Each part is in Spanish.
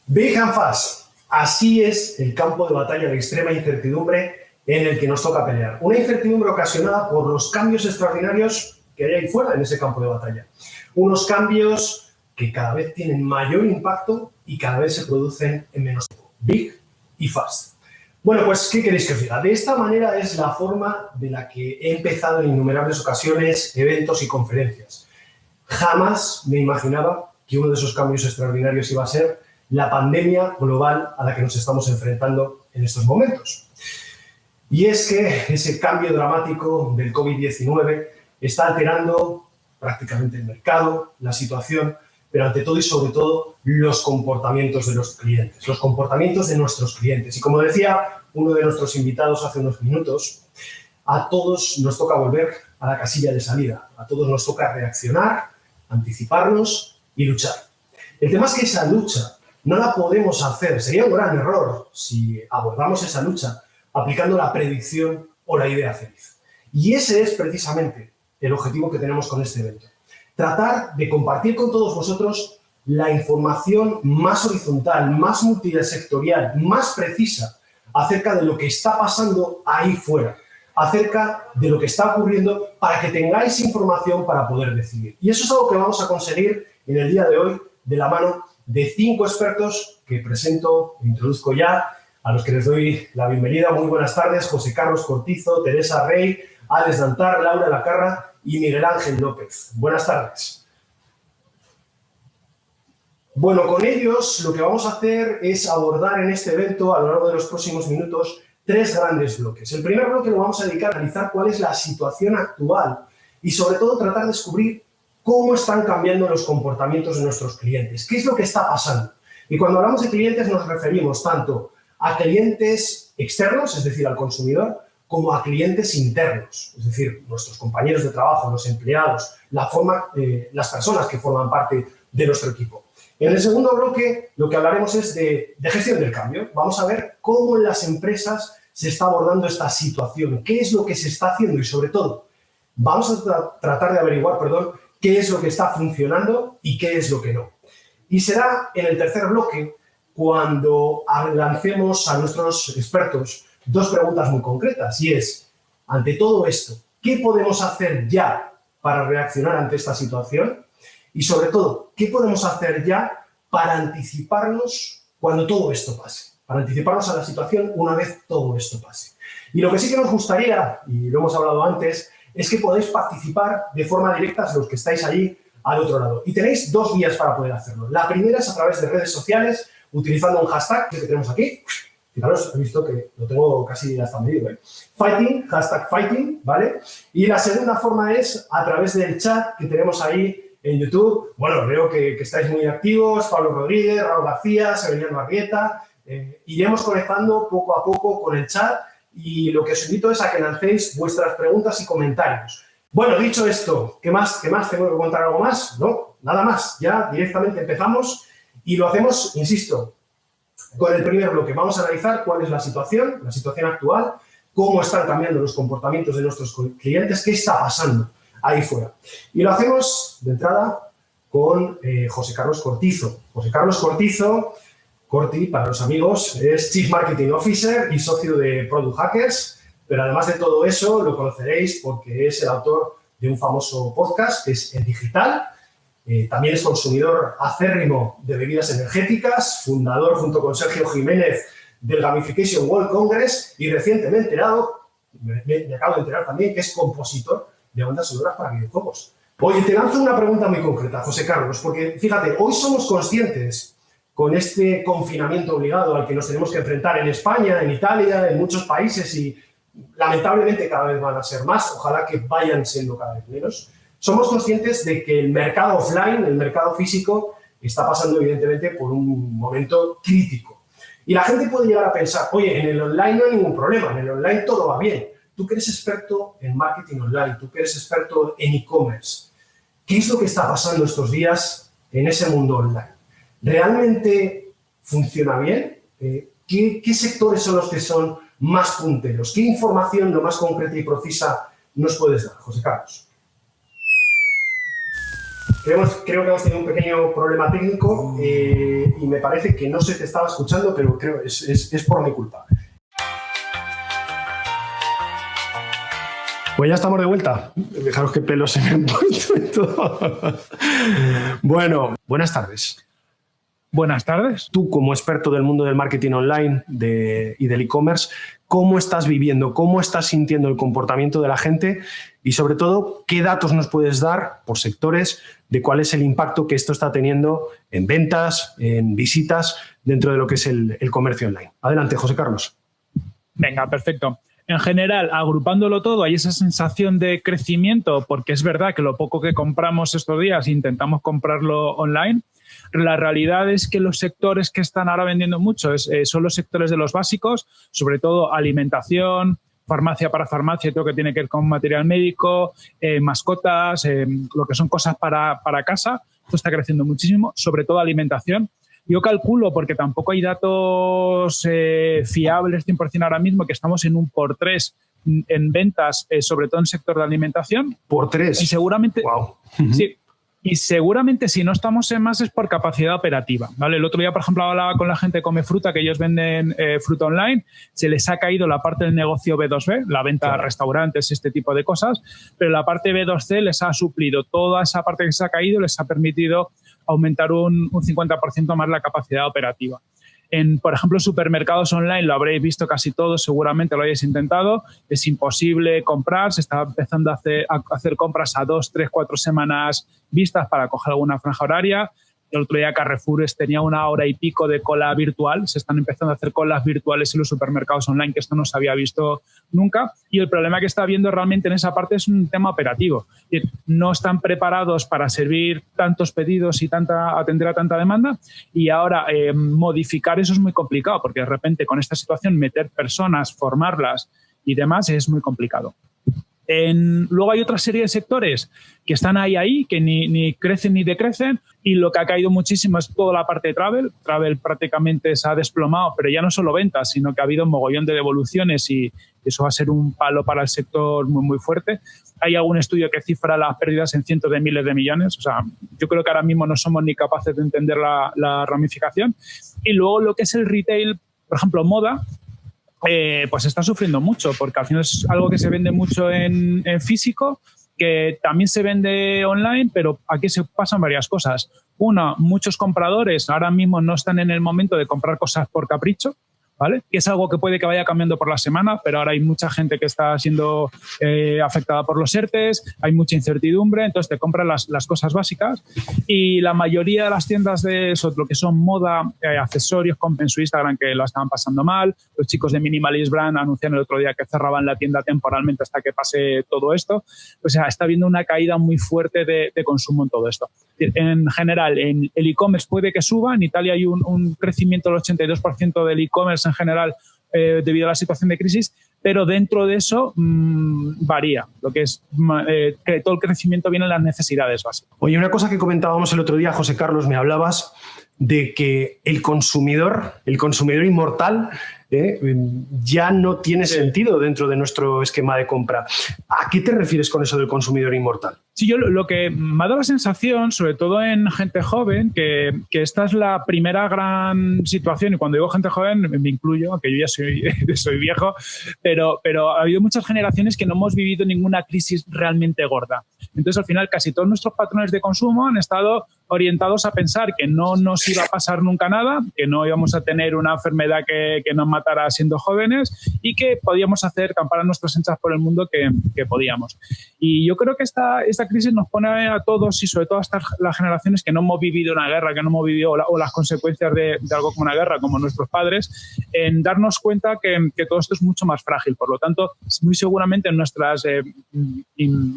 Big and fast. Así es el campo de batalla de extrema incertidumbre en el que nos toca pelear. Una incertidumbre ocasionada por los cambios extraordinarios que hay ahí fuera en ese campo de batalla. Unos cambios que cada vez tienen mayor impacto y cada vez se producen en menos tiempo. Big y fast. Bueno, pues, ¿qué queréis que os diga? De esta manera es la forma de la que he empezado en innumerables ocasiones, eventos y conferencias. Jamás me imaginaba que uno de esos cambios extraordinarios iba a ser la pandemia global a la que nos estamos enfrentando en estos momentos. Y es que ese cambio dramático del COVID-19 está alterando prácticamente el mercado, la situación, pero ante todo y sobre todo los comportamientos de los clientes, los comportamientos de nuestros clientes. Y como decía uno de nuestros invitados hace unos minutos, a todos nos toca volver a la casilla de salida, a todos nos toca reaccionar, anticiparnos y luchar. El tema es que esa lucha no la podemos hacer, sería un gran error si abordamos esa lucha aplicando la predicción o la idea feliz. Y ese es precisamente el objetivo que tenemos con este evento. Tratar de compartir con todos vosotros la información más horizontal, más multisectorial, más precisa acerca de lo que está pasando ahí fuera, acerca de lo que está ocurriendo para que tengáis información para poder decidir. Y eso es algo que vamos a conseguir en el día de hoy de la mano de 5 expertos que presento e introduzco ya, a los que les doy la bienvenida. Muy buenas tardes: José Carlos Cortizo, Teresa Rey, Alex Dantar, Laura Lacarra y Miguel Ángel López. Buenas tardes. Bueno, con ellos lo que vamos a hacer es abordar en este evento, a lo largo de los próximos minutos, 3 grandes bloques. El primer bloque lo vamos a dedicar a analizar cuál es la situación actual y, sobre todo, tratar de descubrir cómo están cambiando los comportamientos de nuestros clientes, qué es lo que está pasando. Y cuando hablamos de clientes nos referimos tanto a clientes externos, es decir, al consumidor, como a clientes internos, es decir, nuestros compañeros de trabajo, los empleados, las personas que forman parte de nuestro equipo. En el segundo bloque lo que hablaremos es de gestión del cambio. Vamos a ver cómo en las empresas se está abordando esta situación, qué es lo que se está haciendo y, sobre todo, vamos a tratar de averiguar, qué es lo que está funcionando y qué es lo que no. Y será en el tercer bloque cuando lancemos a nuestros expertos 2 preguntas muy concretas, y es, ante todo esto, ¿qué podemos hacer ya para reaccionar ante esta situación? Y, sobre todo, ¿qué podemos hacer ya para anticiparnos cuando todo esto pase? Para anticiparnos a la situación una vez todo esto pase. Y lo que sí que nos gustaría, y lo hemos hablado antes, es que podáis participar de forma directa los que estáis allí al otro lado. Y tenéis 2 vías para poder hacerlo. La primera es a través de redes sociales, utilizando un hashtag que tenemos aquí. Fijaros, he visto que lo tengo casi hasta medido, Fighting, hashtag fighting, ¿vale? Y la segunda forma es a través del chat que tenemos ahí en YouTube. Bueno, veo que estáis muy activos: Pablo Rodríguez, Raúl García, Severiano Arrieta. Iremos conectando poco a poco con el chat y lo que os invito es a que lancéis vuestras preguntas y comentarios. Bueno, dicho esto, ¿qué más? ¿Tengo que contar algo más? No, nada más. Ya directamente empezamos y lo hacemos, insisto, con el primer bloque. Vamos a analizar cuál es la situación actual, cómo están cambiando los comportamientos de nuestros clientes, qué está pasando ahí fuera. Y lo hacemos de entrada con José Carlos Cortizo. José Carlos Cortizo, Corti, para los amigos, es Chief Marketing Officer y socio de Product Hackers, pero además de todo eso lo conoceréis porque es el autor de un famoso podcast que es El Digital. También es consumidor acérrimo de bebidas energéticas, fundador junto con Sergio Jiménez del Gamification World Congress y recientemente me acabo de enterar también que es compositor de bandas sonoras para videojuegos. Oye, te lanzo una pregunta muy concreta, José Carlos, porque fíjate, hoy somos conscientes con este confinamiento obligado al que nos tenemos que enfrentar en España, en Italia, en muchos países y lamentablemente cada vez van a ser más, ojalá que vayan siendo cada vez menos. Somos conscientes de que el mercado offline, el mercado físico, está pasando evidentemente por un momento crítico. Y la gente puede llegar a pensar, oye, en el online no hay ningún problema, en el online todo va bien. Tú que eres experto en marketing online, tú que eres experto en e-commerce, ¿qué es lo que está pasando estos días en ese mundo online? ¿Realmente funciona bien? ¿Qué sectores son los que son más punteros? ¿Qué información lo más concreta y precisa nos puedes dar, José Carlos? Creo que hemos tenido un pequeño problema técnico y me parece que no se te estaba escuchando, pero creo que es por mi culpa. Pues ya estamos de vuelta. Fijaros qué pelos se me han puesto y todo. Bueno, buenas tardes. Buenas tardes. Tú, como experto del mundo del marketing online y del e-commerce, ¿cómo estás viviendo, cómo estás sintiendo el comportamiento de la gente y, sobre todo, qué datos nos puedes dar por sectores de cuál es el impacto que esto está teniendo en ventas, en visitas, dentro de lo que es el comercio online? Adelante, José Carlos. Venga, perfecto. En general, agrupándolo todo, hay esa sensación de crecimiento, porque es verdad que lo poco que compramos estos días intentamos comprarlo online. La realidad es que los sectores que están ahora vendiendo mucho son los sectores de los básicos, sobre todo alimentación, farmacia para farmacia, todo lo que tiene que ver con material médico, mascotas, lo que son cosas para casa. Esto está creciendo muchísimo, sobre todo alimentación. Yo calculo, porque tampoco hay datos fiables 100% ahora mismo, que estamos en un por 3 en ventas, sobre todo en el sector de alimentación. ¿Por 3? Y seguramente, wow. Sí. Y seguramente si no estamos en más es por capacidad operativa, ¿vale? El otro día, por ejemplo, hablaba con la gente de Come Fruta, que ellos venden fruta online. Se les ha caído la parte del negocio B2B, la venta a restaurantes, este tipo de cosas, pero la parte B2C les ha suplido. Toda esa parte que se ha caído les ha permitido aumentar un 50% más la capacidad operativa. Por ejemplo, supermercados online, lo habréis visto casi todos, seguramente lo hayáis intentado. Es imposible comprar, se está empezando a hacer compras a 2, 3, 4 semanas vistas para coger alguna franja horaria. El otro día Carrefour tenía 1 hora y pico de cola virtual. Se están empezando a hacer colas virtuales en los supermercados online, que esto no se había visto nunca. Y el problema que está habiendo realmente en esa parte es un tema operativo. No están preparados para servir tantos pedidos y atender a tanta demanda. Y ahora modificar eso es muy complicado, porque de repente con esta situación meter personas, formarlas y demás es muy complicado. Luego hay otra serie de sectores que están ahí, que ni crecen ni decrecen, y lo que ha caído muchísimo es toda la parte de travel. Travel prácticamente se ha desplomado, pero ya no solo ventas, sino que ha habido un mogollón de devoluciones y eso va a ser un palo para el sector muy, muy fuerte. Hay algún estudio que cifra las pérdidas en cientos de miles de millones. O sea, yo creo que ahora mismo no somos ni capaces de entender la ramificación. Y luego lo que es el retail, por ejemplo, moda, pues está sufriendo mucho, porque al final es algo que se vende mucho en físico, que también se vende online, pero aquí se pasan varias cosas. Una, muchos compradores ahora mismo no están en el momento de comprar cosas por capricho, ¿vale? Que es algo que puede que vaya cambiando por la semana, pero ahora hay mucha gente que está siendo afectada por los ERTEs, hay mucha incertidumbre, entonces te compran las cosas básicas, y la mayoría de las tiendas de eso, lo que son moda, accesorios, en su Instagram, que lo estaban pasando mal. Los chicos de Minimalist Brand anunciaron el otro día que cerraban la tienda temporalmente hasta que pase todo esto. O sea, está habiendo una caída muy fuerte de consumo en todo esto. En general, en el e-commerce puede que suba. En Italia hay un crecimiento del 82% del e-commerce en general debido a la situación de crisis, pero dentro de eso varía. Lo que es que todo el crecimiento viene en las necesidades básicas. Oye, una cosa que comentábamos el otro día, José Carlos, me hablabas de que el consumidor inmortal ya no tiene sentido dentro de nuestro esquema de compra. ¿A qué te refieres con eso del consumidor inmortal? Sí, yo lo que me ha dado la sensación, sobre todo en gente joven, que esta es la primera gran situación, y cuando digo gente joven me incluyo, aunque yo ya soy viejo, pero ha habido muchas generaciones que no hemos vivido ninguna crisis realmente gorda. Entonces, al final, casi todos nuestros patrones de consumo han estado orientados a pensar que no nos iba a pasar nunca nada, que no íbamos a tener una enfermedad que nos matara siendo jóvenes, y que podíamos hacer campar nuestras anchas por el mundo que podíamos. Y yo creo que esta crisis nos pone a todos, y sobre todo a estas las generaciones que no hemos vivido una guerra, que no hemos vivido o las consecuencias de algo como una guerra, como nuestros padres, en darnos cuenta que todo esto es mucho más frágil. Por lo tanto, muy seguramente en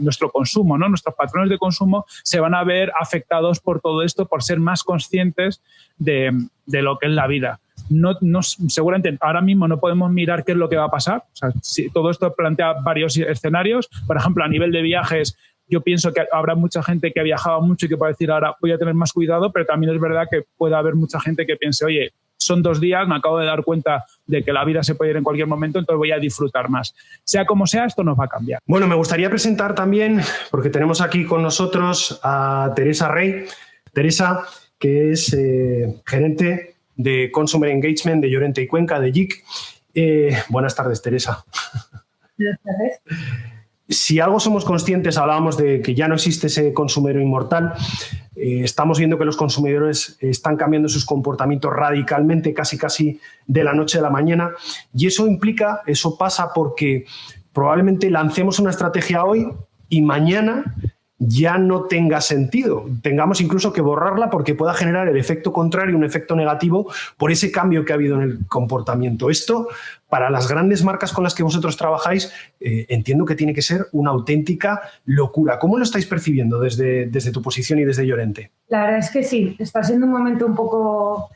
nuestro consumo, ¿no? Nuestros patrones de consumo se van a ver afectados por todo esto, por ser más conscientes de lo que es la vida. Seguramente ahora mismo no podemos mirar qué es lo que va a pasar. O sea, todo esto plantea varios escenarios. Por ejemplo, a nivel de viajes, yo pienso que habrá mucha gente que ha viajado mucho y que puede decir ahora voy a tener más cuidado, pero también es verdad que puede haber mucha gente que piense, oye, son 2 días, me acabo de dar cuenta de que la vida se puede ir en cualquier momento, entonces voy a disfrutar más. Sea como sea, esto nos va a cambiar. Bueno, me gustaría presentar también, porque tenemos aquí con nosotros a Teresa Rey. Teresa, que es gerente de Consumer Engagement de Llorente y Cuenca, de JIC. Buenas tardes, Teresa. Buenas tardes. Si algo somos conscientes, hablábamos de que ya no existe ese consumidor inmortal. Estamos viendo que los consumidores están cambiando sus comportamientos radicalmente, casi de la noche a la mañana. Y eso pasa porque probablemente lancemos una estrategia hoy y mañana ya no tenga sentido. Tengamos incluso que borrarla porque pueda generar el efecto contrario, un efecto negativo por ese cambio que ha habido en el comportamiento. Esto, para las grandes marcas con las que vosotros trabajáis, entiendo que tiene que ser una auténtica locura. ¿Cómo lo estáis percibiendo desde tu posición y desde Llorente? La verdad es que sí, está siendo un momento un poco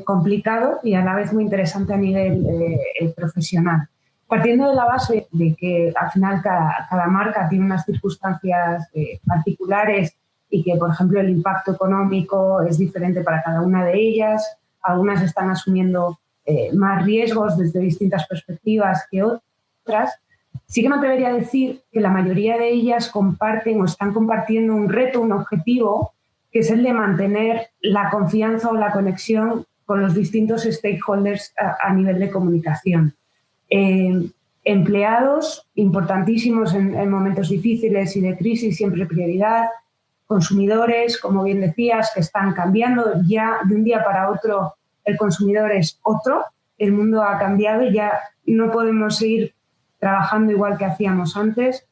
complicado y a la vez muy interesante a nivel profesional. Partiendo de la base de que al final cada marca tiene unas circunstancias particulares y que, por ejemplo, el impacto económico es diferente para cada una de ellas, algunas están asumiendo más riesgos desde distintas perspectivas que otras, sí que me atrevería a decir que la mayoría de ellas comparten o están compartiendo un reto, un objetivo, que es el de mantener la confianza o la conexión con los distintos stakeholders a nivel de comunicación. Empleados, importantísimos en momentos difíciles y de crisis, siempre prioridad. Consumidores, como bien decías, que están cambiando. Ya de un día para otro el consumidor es otro. El mundo ha cambiado y ya no podemos seguir trabajando igual que hacíamos antes.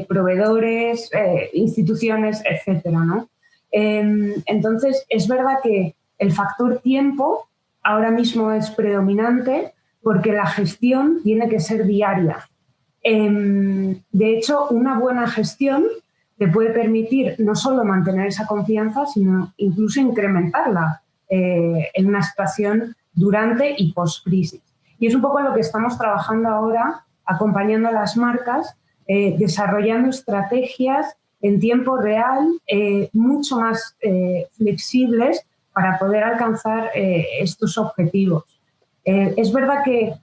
Proveedores, instituciones, etcétera, ¿no? Entonces, es verdad que el factor tiempo ahora mismo es predominante, porque la gestión tiene que ser diaria. De hecho, una buena gestión te puede permitir no solo mantener esa confianza, sino incluso incrementarla en una situación durante y post-crisis. Y es un poco lo que estamos trabajando ahora, acompañando a las marcas, desarrollando estrategias en tiempo real mucho más flexibles para poder alcanzar estos objetivos. Es verdad que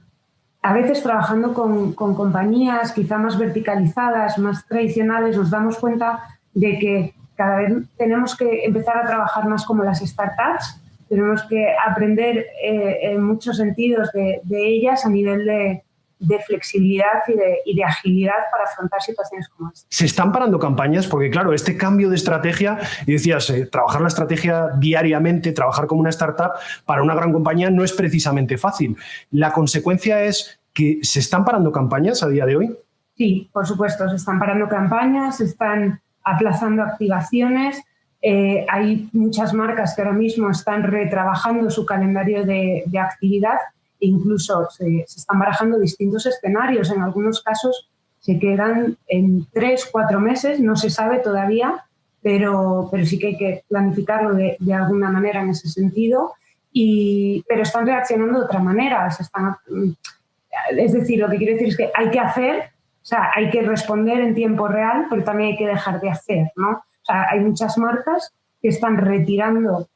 a veces trabajando con compañías quizá más verticalizadas, más tradicionales, nos damos cuenta de que cada vez tenemos que empezar a trabajar más como las startups, tenemos que aprender en muchos sentidos de ellas a nivel de flexibilidad y de agilidad para afrontar situaciones como esta. ¿Se están parando campañas? Porque claro, este cambio de estrategia, y decías, trabajar la estrategia diariamente, trabajar como una startup para una gran compañía no es precisamente fácil. ¿La consecuencia es que se están parando campañas a día de hoy? Sí, por supuesto, se están parando campañas, se están aplazando activaciones. Hay muchas marcas que ahora mismo están retrabajando su calendario de actividad. Incluso se están barajando distintos escenarios. En algunos casos se quedan en 3-4 meses, no se sabe todavía, pero sí que hay que planificarlo de alguna manera en ese sentido. Pero están reaccionando de otra manera. Es decir, lo que quiero decir es que hay que hacer, o sea, hay que responder en tiempo real, pero también hay que dejar de hacer, ¿no? O sea, hay muchas marcas que están retirando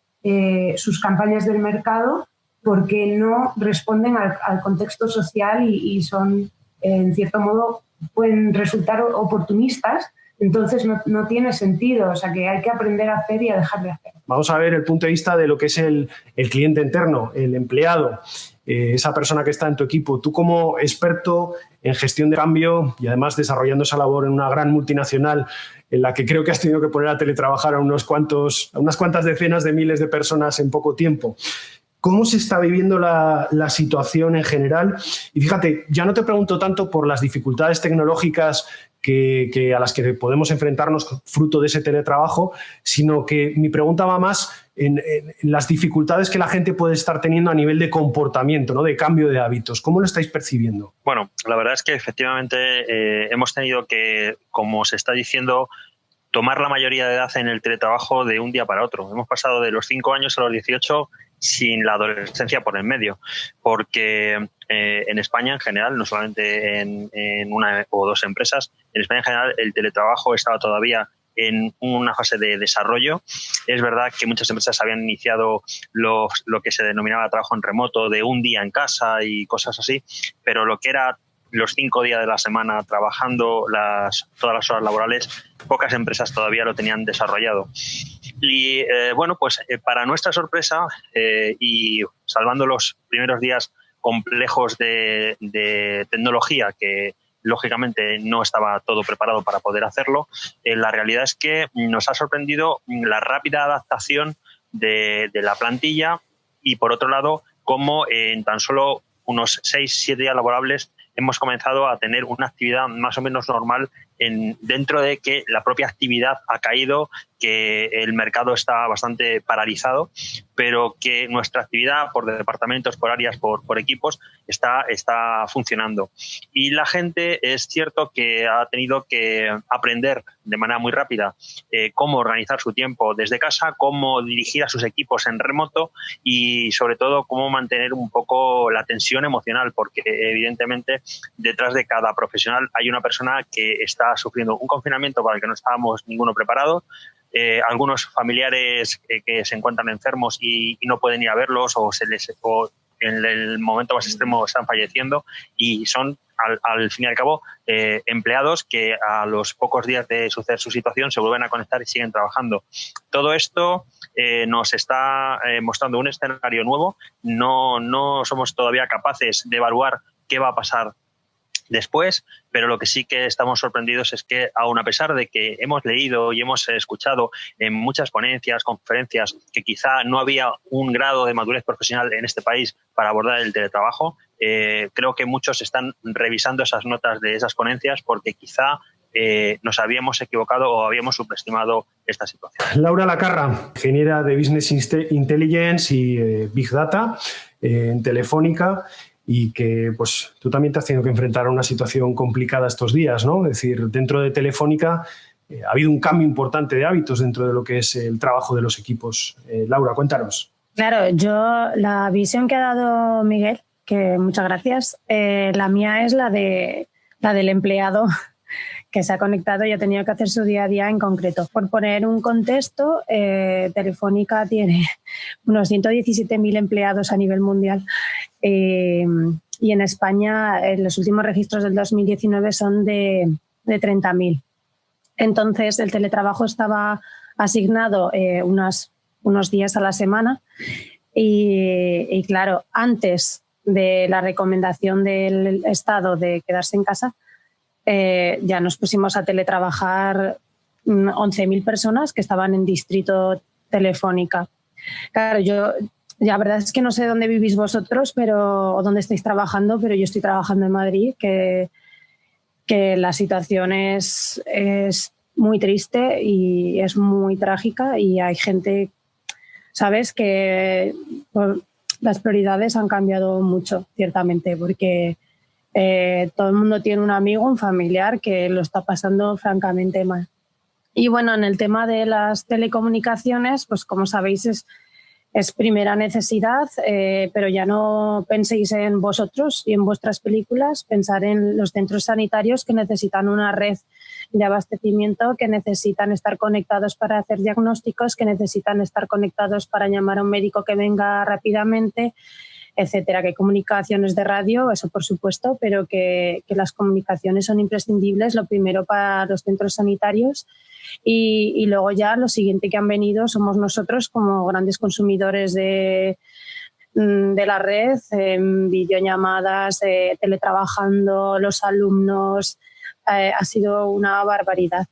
sus campañas del mercado porque no responden al contexto social y son, en cierto modo, pueden resultar oportunistas. Entonces no tiene sentido, o sea que hay que aprender a hacer y a dejar de hacer. Vamos a ver el punto de vista de lo que es el cliente interno, el empleado, esa persona que está en tu equipo. Tú como experto en gestión de cambio y además desarrollando esa labor en una gran multinacional en la que creo que has tenido que poner a teletrabajar a unas cuantas decenas de miles de personas en poco tiempo. ¿Cómo se está viviendo la situación en general? Y fíjate, ya no te pregunto tanto por las dificultades tecnológicas a las que podemos enfrentarnos fruto de ese teletrabajo, sino que mi pregunta va más en las dificultades que la gente puede estar teniendo a nivel de comportamiento, ¿no? De cambio de hábitos. ¿Cómo lo estáis percibiendo? Bueno, la verdad es que efectivamente hemos tenido que, como se está diciendo, tomar la mayoría de edad en el teletrabajo de un día para otro. Hemos pasado de los 5 años a los 18 sin la adolescencia por en medio, porque en España en general, no solamente en una o dos empresas, en España en general el teletrabajo estaba todavía en una fase de desarrollo. Es verdad que muchas empresas habían iniciado lo que se denominaba trabajo en remoto, de un día en casa y cosas así, pero lo que era los 5 días de la semana trabajando todas las horas laborales, pocas empresas todavía lo tenían desarrollado. Y para nuestra sorpresa, y salvando los primeros días complejos de tecnología, que lógicamente no estaba todo preparado para poder hacerlo, la realidad es que nos ha sorprendido la rápida adaptación de la plantilla y, por otro lado, cómo en tan solo unos 6-7 días laborables hemos comenzado a tener una actividad más o menos normal dentro de que la propia actividad ha caído, que el mercado está bastante paralizado, pero que nuestra actividad por departamentos, por áreas, por equipos está funcionando. Y la gente es cierto que ha tenido que aprender de manera muy rápida cómo organizar su tiempo desde casa, cómo dirigir a sus equipos en remoto y sobre todo cómo mantener un poco la tensión emocional, porque evidentemente detrás de cada profesional hay una persona que está sufriendo un confinamiento para el que no estábamos ninguno preparado, algunos familiares que se encuentran enfermos y no pueden ir a verlos o en el momento más extremo están falleciendo, y son al fin y al cabo empleados que a los pocos días de suceder su situación se vuelven a conectar y siguen trabajando. Todo esto nos está mostrando un escenario nuevo. No somos todavía capaces de evaluar qué va a pasar después, pero lo que sí que estamos sorprendidos es que, aun a pesar de que hemos leído y hemos escuchado en muchas ponencias, conferencias, que quizá no había un grado de madurez profesional en este país para abordar el teletrabajo, creo que muchos están revisando esas notas de esas ponencias porque quizá nos habíamos equivocado o habíamos subestimado esta situación. Laura Lacarra, ingeniera de Business Intelligence y Big Data en Telefónica, y que pues tú también te has tenido que enfrentar a una situación complicada estos días, ¿no? Es decir, dentro de Telefónica ha habido un cambio importante de hábitos dentro de lo que es el trabajo de los equipos. Laura, cuéntanos. Claro, la visión que ha dado Miguel, que muchas gracias, la mía es la del empleado que se ha conectado y ha tenido que hacer su día a día en concreto. Por poner un contexto, Telefónica tiene unos 117.000 empleados a nivel mundial, y en España los últimos registros del 2019 son de 30.000. Entonces el teletrabajo estaba asignado unos días a la semana y claro, antes de la recomendación del Estado de quedarse en casa, ya nos pusimos a teletrabajar 11.000 personas que estaban en distrito Telefónica. Claro, la verdad es que no sé dónde vivís vosotros o dónde estáis trabajando, pero yo estoy trabajando en Madrid, que la situación es muy triste y es muy trágica, y hay gente, ¿sabes?, que las prioridades han cambiado mucho, ciertamente, porque todo el mundo tiene un amigo, un familiar que lo está pasando francamente mal. Y bueno, en el tema de las telecomunicaciones, pues como sabéis es primera necesidad, pero ya no penséis en vosotros y en vuestras películas, pensar en los centros sanitarios que necesitan una red de abastecimiento, que necesitan estar conectados para hacer diagnósticos, que necesitan estar conectados para llamar a un médico que venga rápidamente, etcétera. Que hay comunicaciones de radio, eso por supuesto, pero que las comunicaciones son imprescindibles, lo primero para los centros sanitarios, y luego ya lo siguiente que han venido somos nosotros como grandes consumidores de la red, videollamadas, teletrabajando, los alumnos, ha sido una barbaridad.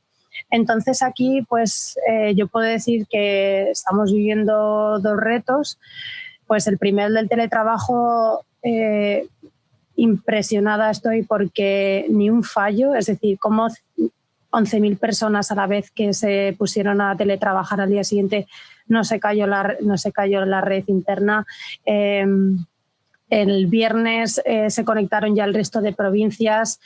Entonces aquí pues yo puedo decir que estamos viviendo dos retos. Pues el primero, del teletrabajo, impresionada estoy porque ni un fallo, es decir, como 11.000 personas a la vez que se pusieron a teletrabajar al día siguiente no se cayó la red interna. El viernes se conectaron ya el resto de provincias,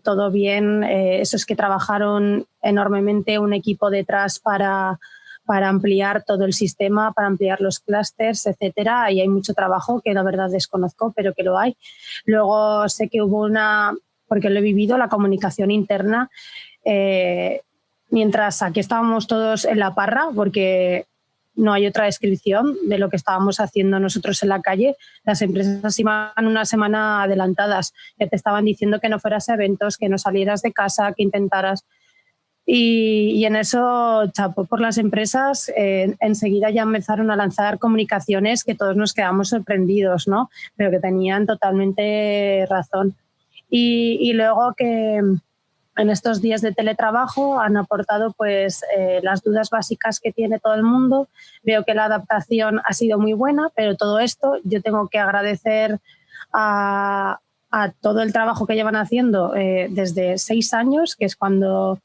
todo bien. Eso es que trabajaron enormemente, un equipo detrás para ampliar todo el sistema, para ampliar los clústeres, etcétera. Y hay mucho trabajo que la verdad desconozco, pero que lo hay. Luego sé que hubo porque lo he vivido, la comunicación interna. mientras aquí estábamos todos en la parra, porque no hay otra descripción de lo que estábamos haciendo nosotros en la calle, las empresas iban una semana adelantadas, ya te estaban diciendo que no fueras a eventos, que no salieras de casa, que intentaras. Y en eso, chapó por las empresas, enseguida ya empezaron a lanzar comunicaciones que todos nos quedamos sorprendidos, ¿no? Pero que tenían totalmente razón. Y luego que en estos días de teletrabajo han aportado pues las dudas básicas que tiene todo el mundo. Veo que la adaptación ha sido muy buena, pero todo esto yo tengo que agradecer a todo el trabajo que llevan haciendo desde 6 años, que es cuando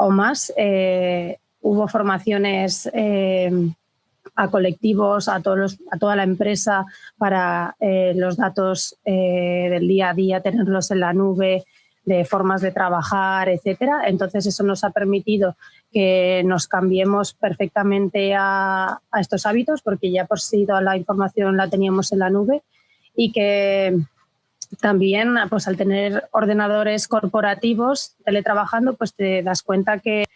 o más hubo formaciones a colectivos, a toda la empresa para los datos del día a día, tenerlos en la nube, de formas de trabajar, etcétera. Entonces eso nos ha permitido que nos cambiemos perfectamente a estos hábitos, porque ya por sí toda la información la teníamos en la nube, y que también pues al tener ordenadores corporativos teletrabajando pues te das cuenta que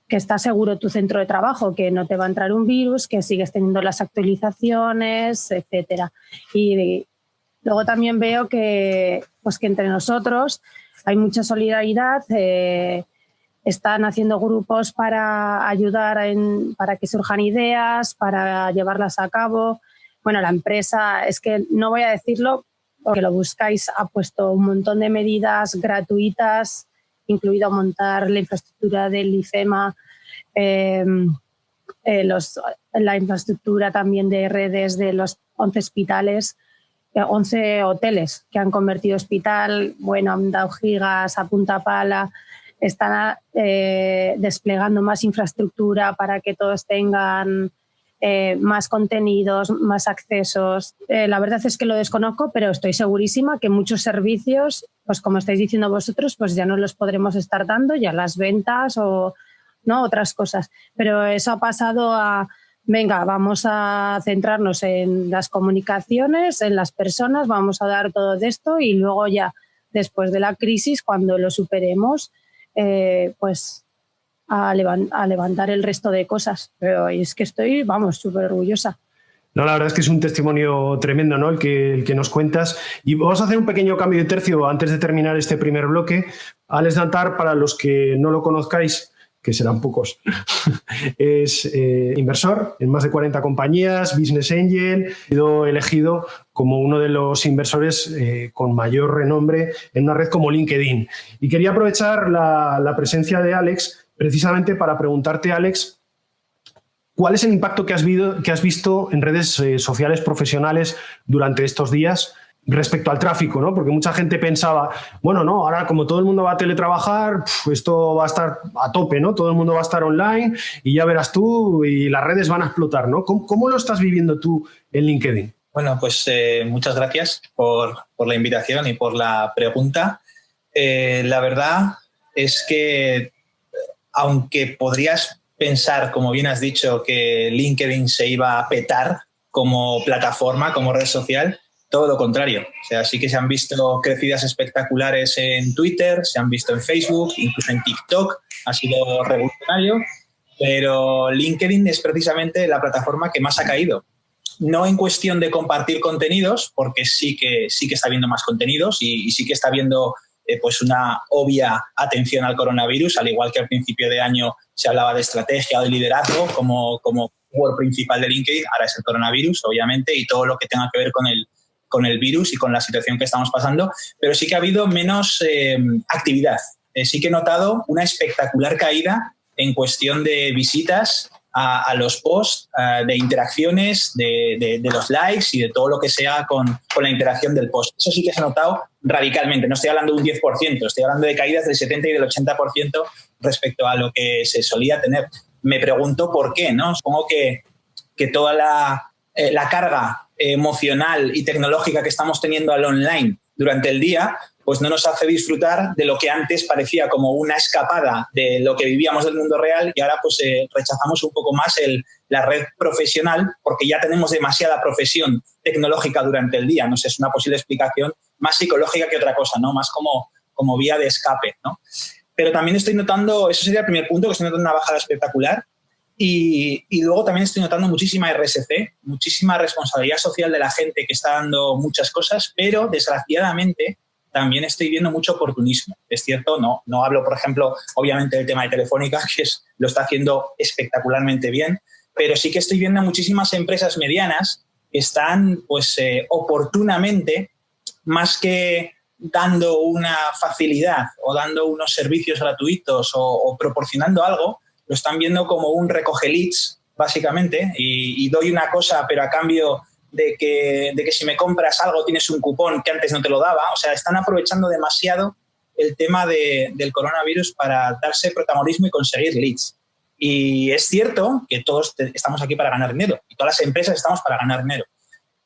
está seguro tu centro de trabajo, que no te va a entrar un virus, que sigues teniendo las actualizaciones, etcétera. Y luego también veo que entre nosotros hay mucha solidaridad, están haciendo grupos para ayudar, para que surjan ideas, para llevarlas a cabo. Bueno, la empresa, es que no voy a decirlo porque lo buscáis, ha puesto un montón de medidas gratuitas, incluido montar la infraestructura del IFEMA, la infraestructura también de redes de los 11 hospitales, 11 hoteles que han convertido hospital, bueno, han dado gigas a punta pala, están desplegando más infraestructura para que todos tengan más contenidos, más accesos. La verdad es que lo desconozco, pero estoy segurísima que muchos servicios, pues como estáis diciendo vosotros, pues ya no los podremos estar dando, ya las ventas o no otras cosas. Pero eso ha pasado a, venga, vamos a centrarnos en las comunicaciones, en las personas, vamos a dar todo de esto y luego ya, después de la crisis, cuando lo superemos, pues a levantar el resto de cosas. Pero es que estoy, vamos, súper orgullosa. No, la verdad es que es un testimonio tremendo, ¿no? el que nos cuentas. Y vamos a hacer un pequeño cambio de tercio antes de terminar este primer bloque. Alex Dantar, para los que no lo conozcáis, que serán pocos, es inversor en más de 40 compañías, Business Angel, ha sido elegido como uno de los inversores con mayor renombre en una red como LinkedIn. Y quería aprovechar la presencia de Alex precisamente para preguntarte, Alex, ¿cuál es el impacto que has visto en redes sociales profesionales durante estos días respecto al tráfico, ¿no? Porque mucha gente pensaba, bueno, no, ahora como todo el mundo va a teletrabajar, esto va a estar a tope, ¿no? Todo el mundo va a estar online y ya verás tú y las redes van a explotar, ¿no? ¿Cómo lo estás viviendo tú en LinkedIn? Bueno, pues muchas gracias por la invitación y por la pregunta. La verdad es que aunque podrías pensar, como bien has dicho, que LinkedIn se iba a petar como plataforma, como red social, todo lo contrario. O sea, sí que se han visto crecidas espectaculares en Twitter, se han visto en Facebook, incluso en TikTok, ha sido revolucionario, pero LinkedIn es precisamente la plataforma que más ha caído. No en cuestión de compartir contenidos, porque sí que está habiendo más contenidos y sí que está habiendo pues una obvia atención al coronavirus, al igual que al principio de año se hablaba de estrategia o de liderazgo como word principal de LinkedIn, ahora es el coronavirus, obviamente, y todo lo que tenga que ver con el virus y con la situación que estamos pasando, pero sí que ha habido menos actividad. Sí que he notado una espectacular caída en cuestión de visitas a los posts, de interacciones, de los likes y de todo lo que sea con la interacción del post. Eso sí que se ha notado radicalmente. No estoy hablando de un 10%, estoy hablando de caídas del 70% y del 80% respecto a lo que se solía tener. Me pregunto por qué, ¿no? Supongo que toda la carga emocional y tecnológica que estamos teniendo al online durante el día pues no nos hace disfrutar de lo que antes parecía como una escapada de lo que vivíamos del mundo real y ahora pues rechazamos un poco más la red profesional porque ya tenemos demasiada profesión tecnológica durante el día. No sé, es una posible explicación más psicológica que otra cosa, ¿no? Más como vía de escape, ¿no? Pero también estoy notando, eso sería el primer punto, que estoy notando una bajada espectacular. Y luego también estoy notando muchísima RSC, muchísima responsabilidad social de la gente que está dando muchas cosas, pero desgraciadamente también estoy viendo mucho oportunismo. Es cierto, no hablo, por ejemplo, obviamente del tema de Telefónica, que lo está haciendo espectacularmente bien, pero sí que estoy viendo muchísimas empresas medianas que están pues oportunamente, más que dando una facilidad o dando unos servicios gratuitos o proporcionando algo, lo están viendo como un recoge leads, básicamente, y doy una cosa, pero a cambio de que si me compras algo tienes un cupón que antes no te lo daba. O sea, están aprovechando demasiado el tema del coronavirus para darse protagonismo y conseguir leads. Y es cierto que todos estamos aquí para ganar dinero, y todas las empresas estamos para ganar dinero.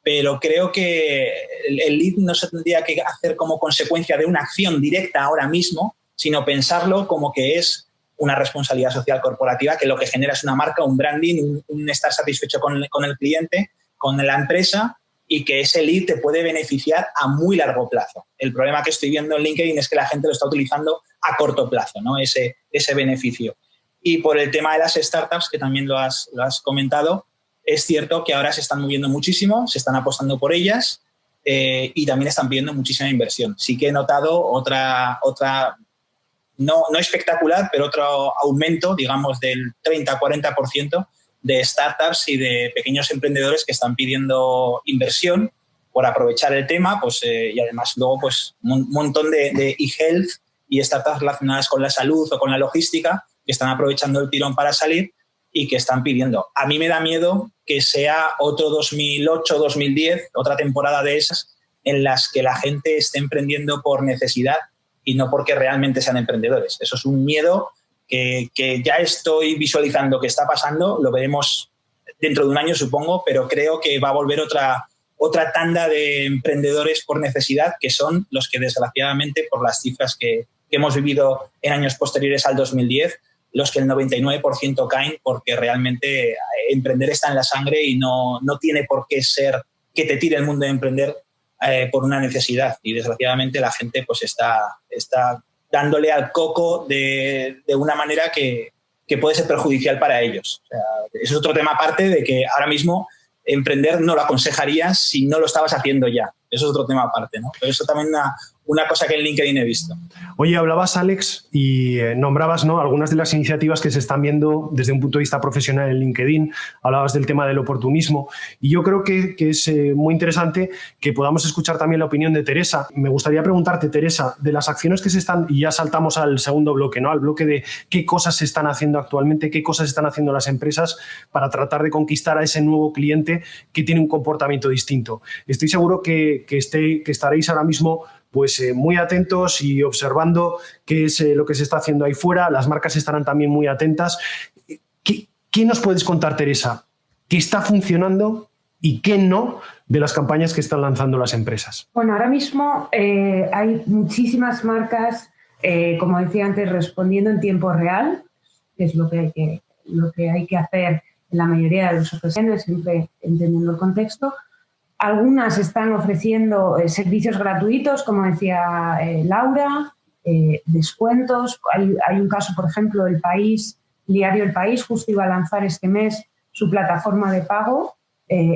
Pero creo que el lead no se tendría que hacer como consecuencia de una acción directa ahora mismo, sino pensarlo como que es una responsabilidad social corporativa, que lo que genera es una marca, un branding, un estar satisfecho con el cliente, con la empresa, y que ese lead te puede beneficiar a muy largo plazo. El problema que estoy viendo en LinkedIn es que la gente lo está utilizando a corto plazo, ¿no? Ese beneficio. Y por el tema de las startups, que también lo has comentado, es cierto que ahora se están moviendo muchísimo, se están apostando por ellas y también están pidiendo muchísima inversión. Sí que he notado otra no espectacular, pero otro aumento, digamos, del 30-40% de startups y de pequeños emprendedores que están pidiendo inversión por aprovechar el tema, pues, y además luego pues, un montón de e-health y startups relacionadas con la salud o con la logística que están aprovechando el tirón para salir y que están pidiendo. A mí me da miedo que sea otro 2008-2010, otra temporada de esas, en las que la gente esté emprendiendo por necesidad y no porque realmente sean emprendedores. Eso es un miedo que ya estoy visualizando que está pasando, lo veremos dentro de un año, supongo, pero creo que va a volver otra tanda de emprendedores por necesidad, que son los que, desgraciadamente, por las cifras que hemos vivido en años posteriores al 2010, los que el 99% caen porque realmente emprender está en la sangre y no tiene por qué ser que te tire el mundo de emprender por una necesidad. Y desgraciadamente la gente pues está dándole al coco de una manera que puede ser perjudicial para ellos. O sea, eso es otro tema aparte de que ahora mismo emprender no lo aconsejaría si no lo estabas haciendo ya. Eso es otro tema aparte, ¿no? Pero eso también una cosa que en LinkedIn he visto. Oye, hablabas, Alex, y nombrabas, ¿no?, algunas de las iniciativas que se están viendo desde un punto de vista profesional en LinkedIn. Hablabas del tema del oportunismo y yo creo que es muy interesante que podamos escuchar también la opinión de Teresa. Me gustaría preguntarte, Teresa, de las acciones que se están, y ya saltamos al segundo bloque, ¿no?, al bloque de qué cosas se están haciendo actualmente, qué cosas están haciendo las empresas para tratar de conquistar a ese nuevo cliente que tiene un comportamiento distinto. Estoy seguro que estaréis ahora mismo pues muy atentos y observando qué es lo que se está haciendo ahí fuera. Las marcas estarán también muy atentas. ¿Qué nos puedes contar, Teresa? ¿Qué está funcionando y qué no de las campañas que están lanzando las empresas? Bueno, ahora mismo hay muchísimas marcas, como decía antes, respondiendo en tiempo real, que es lo que hay que hacer en la mayoría de las ocasiones, siempre entendiendo el contexto. Algunas están ofreciendo servicios gratuitos, como decía Laura, descuentos. Hay un caso, por ejemplo, el diario El País, justo iba a lanzar este mes su plataforma de pago,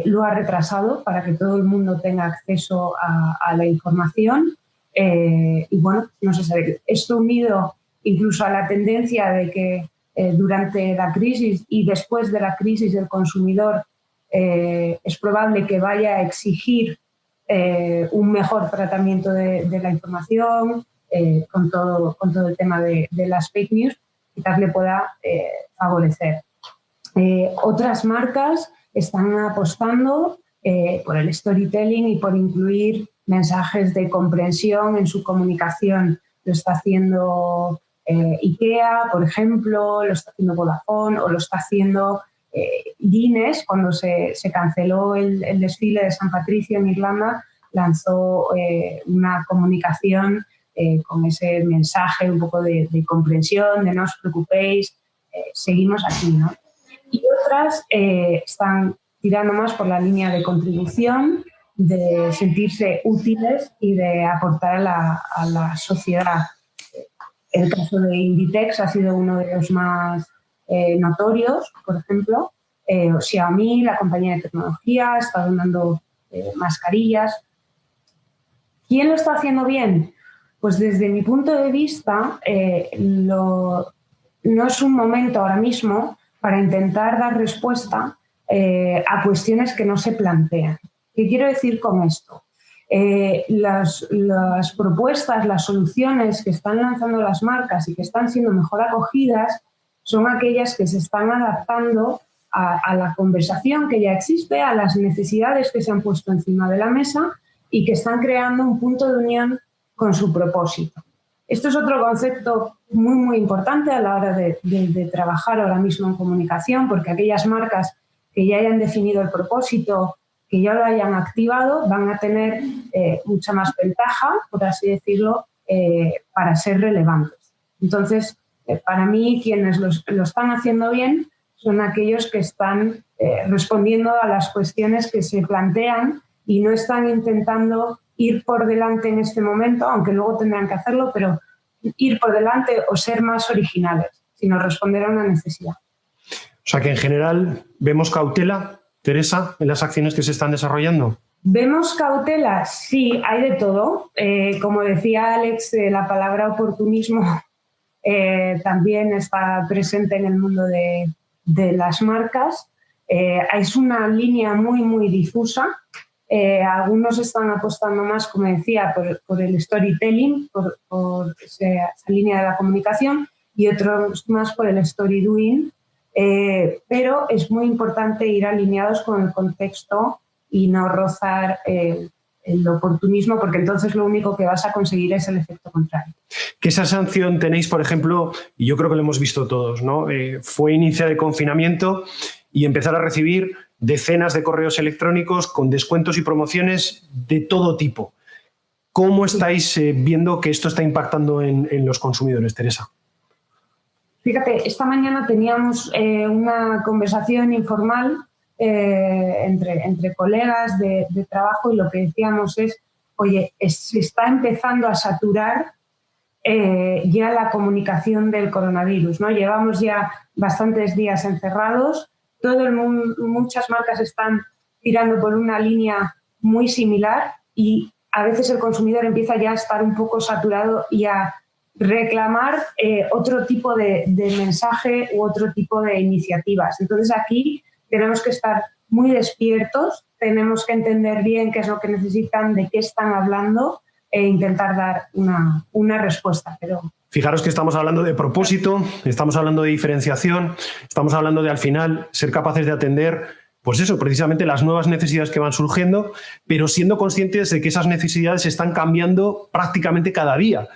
lo ha retrasado para que todo el mundo tenga acceso a la información. Y bueno, no se sabe. Esto unido incluso a la tendencia de que durante la crisis y después de la crisis el consumidor es probable que vaya a exigir un mejor tratamiento de la información con todo el tema de las fake news, quizás le pueda favorecer. Otras marcas están apostando por el storytelling y por incluir mensajes de comprensión en su comunicación. Lo está haciendo IKEA, por ejemplo, lo está haciendo Vodafone o lo está haciendo Guinness. Cuando se canceló el desfile de San Patricio en Irlanda, lanzó una comunicación con ese mensaje un poco de comprensión, de no os preocupéis, seguimos aquí, ¿no? Y otras están tirando más por la línea de contribución, de sentirse útiles y de aportar a la sociedad. El caso de Inditex ha sido uno de los más notorios, por ejemplo. Xiaomi, la compañía de tecnología, está donando mascarillas. ¿Quién lo está haciendo bien? Pues desde mi punto de vista, no es un momento ahora mismo para intentar dar respuesta a cuestiones que no se plantean. ¿Qué quiero decir con esto? Las propuestas, las soluciones que están lanzando las marcas y que están siendo mejor acogidas son aquellas que se están adaptando a la conversación que ya existe, a las necesidades que se han puesto encima de la mesa y que están creando un punto de unión con su propósito. Esto es otro concepto muy, muy importante a la hora de trabajar ahora mismo en comunicación, porque aquellas marcas que ya hayan definido el propósito, que ya lo hayan activado, van a tener mucha más ventaja, por así decirlo, para ser relevantes. Entonces, para mí, quienes lo están haciendo bien son aquellos que están respondiendo a las cuestiones que se plantean y no están intentando ir por delante en este momento, aunque luego tendrán que hacerlo, pero ir por delante o ser más originales, sino responder a una necesidad. O sea que en general vemos cautela, Teresa, en las acciones que se están desarrollando. ¿Vemos cautela? Sí, hay de todo. Como decía Alex, la palabra oportunismo también está presente en el mundo de las marcas. Es una línea muy, muy difusa. Algunos están apostando más, como decía, por el storytelling, por esa línea de la comunicación, y otros más por el story doing. Pero es muy importante ir alineados con el contexto y no rozar el oportunismo, porque entonces lo único que vas a conseguir es el efecto contrario. ¿Qué sensación tenéis, por ejemplo, y yo creo que lo hemos visto todos, ¿no? Fue iniciar el confinamiento y empezar a recibir decenas de correos electrónicos con descuentos y promociones de todo tipo. ¿Cómo estáis viendo que esto está impactando en los consumidores, Teresa? Fíjate, esta mañana teníamos una conversación informal entre colegas de trabajo y lo que decíamos es, oye, se está empezando a saturar ya la comunicación del coronavirus, ¿no? Llevamos ya bastantes días encerrados, todo el mundo, muchas marcas están tirando por una línea muy similar y a veces el consumidor empieza ya a estar un poco saturado y a reclamar otro tipo de mensaje u otro tipo de iniciativas. Entonces aquí tenemos que estar muy despiertos, tenemos que entender bien qué es lo que necesitan, de qué están hablando e intentar dar una respuesta. Pero fijaros que estamos hablando de propósito, estamos hablando de diferenciación, estamos hablando de al final ser capaces de atender, pues eso, precisamente las nuevas necesidades que van surgiendo, pero siendo conscientes de que esas necesidades están cambiando prácticamente cada día.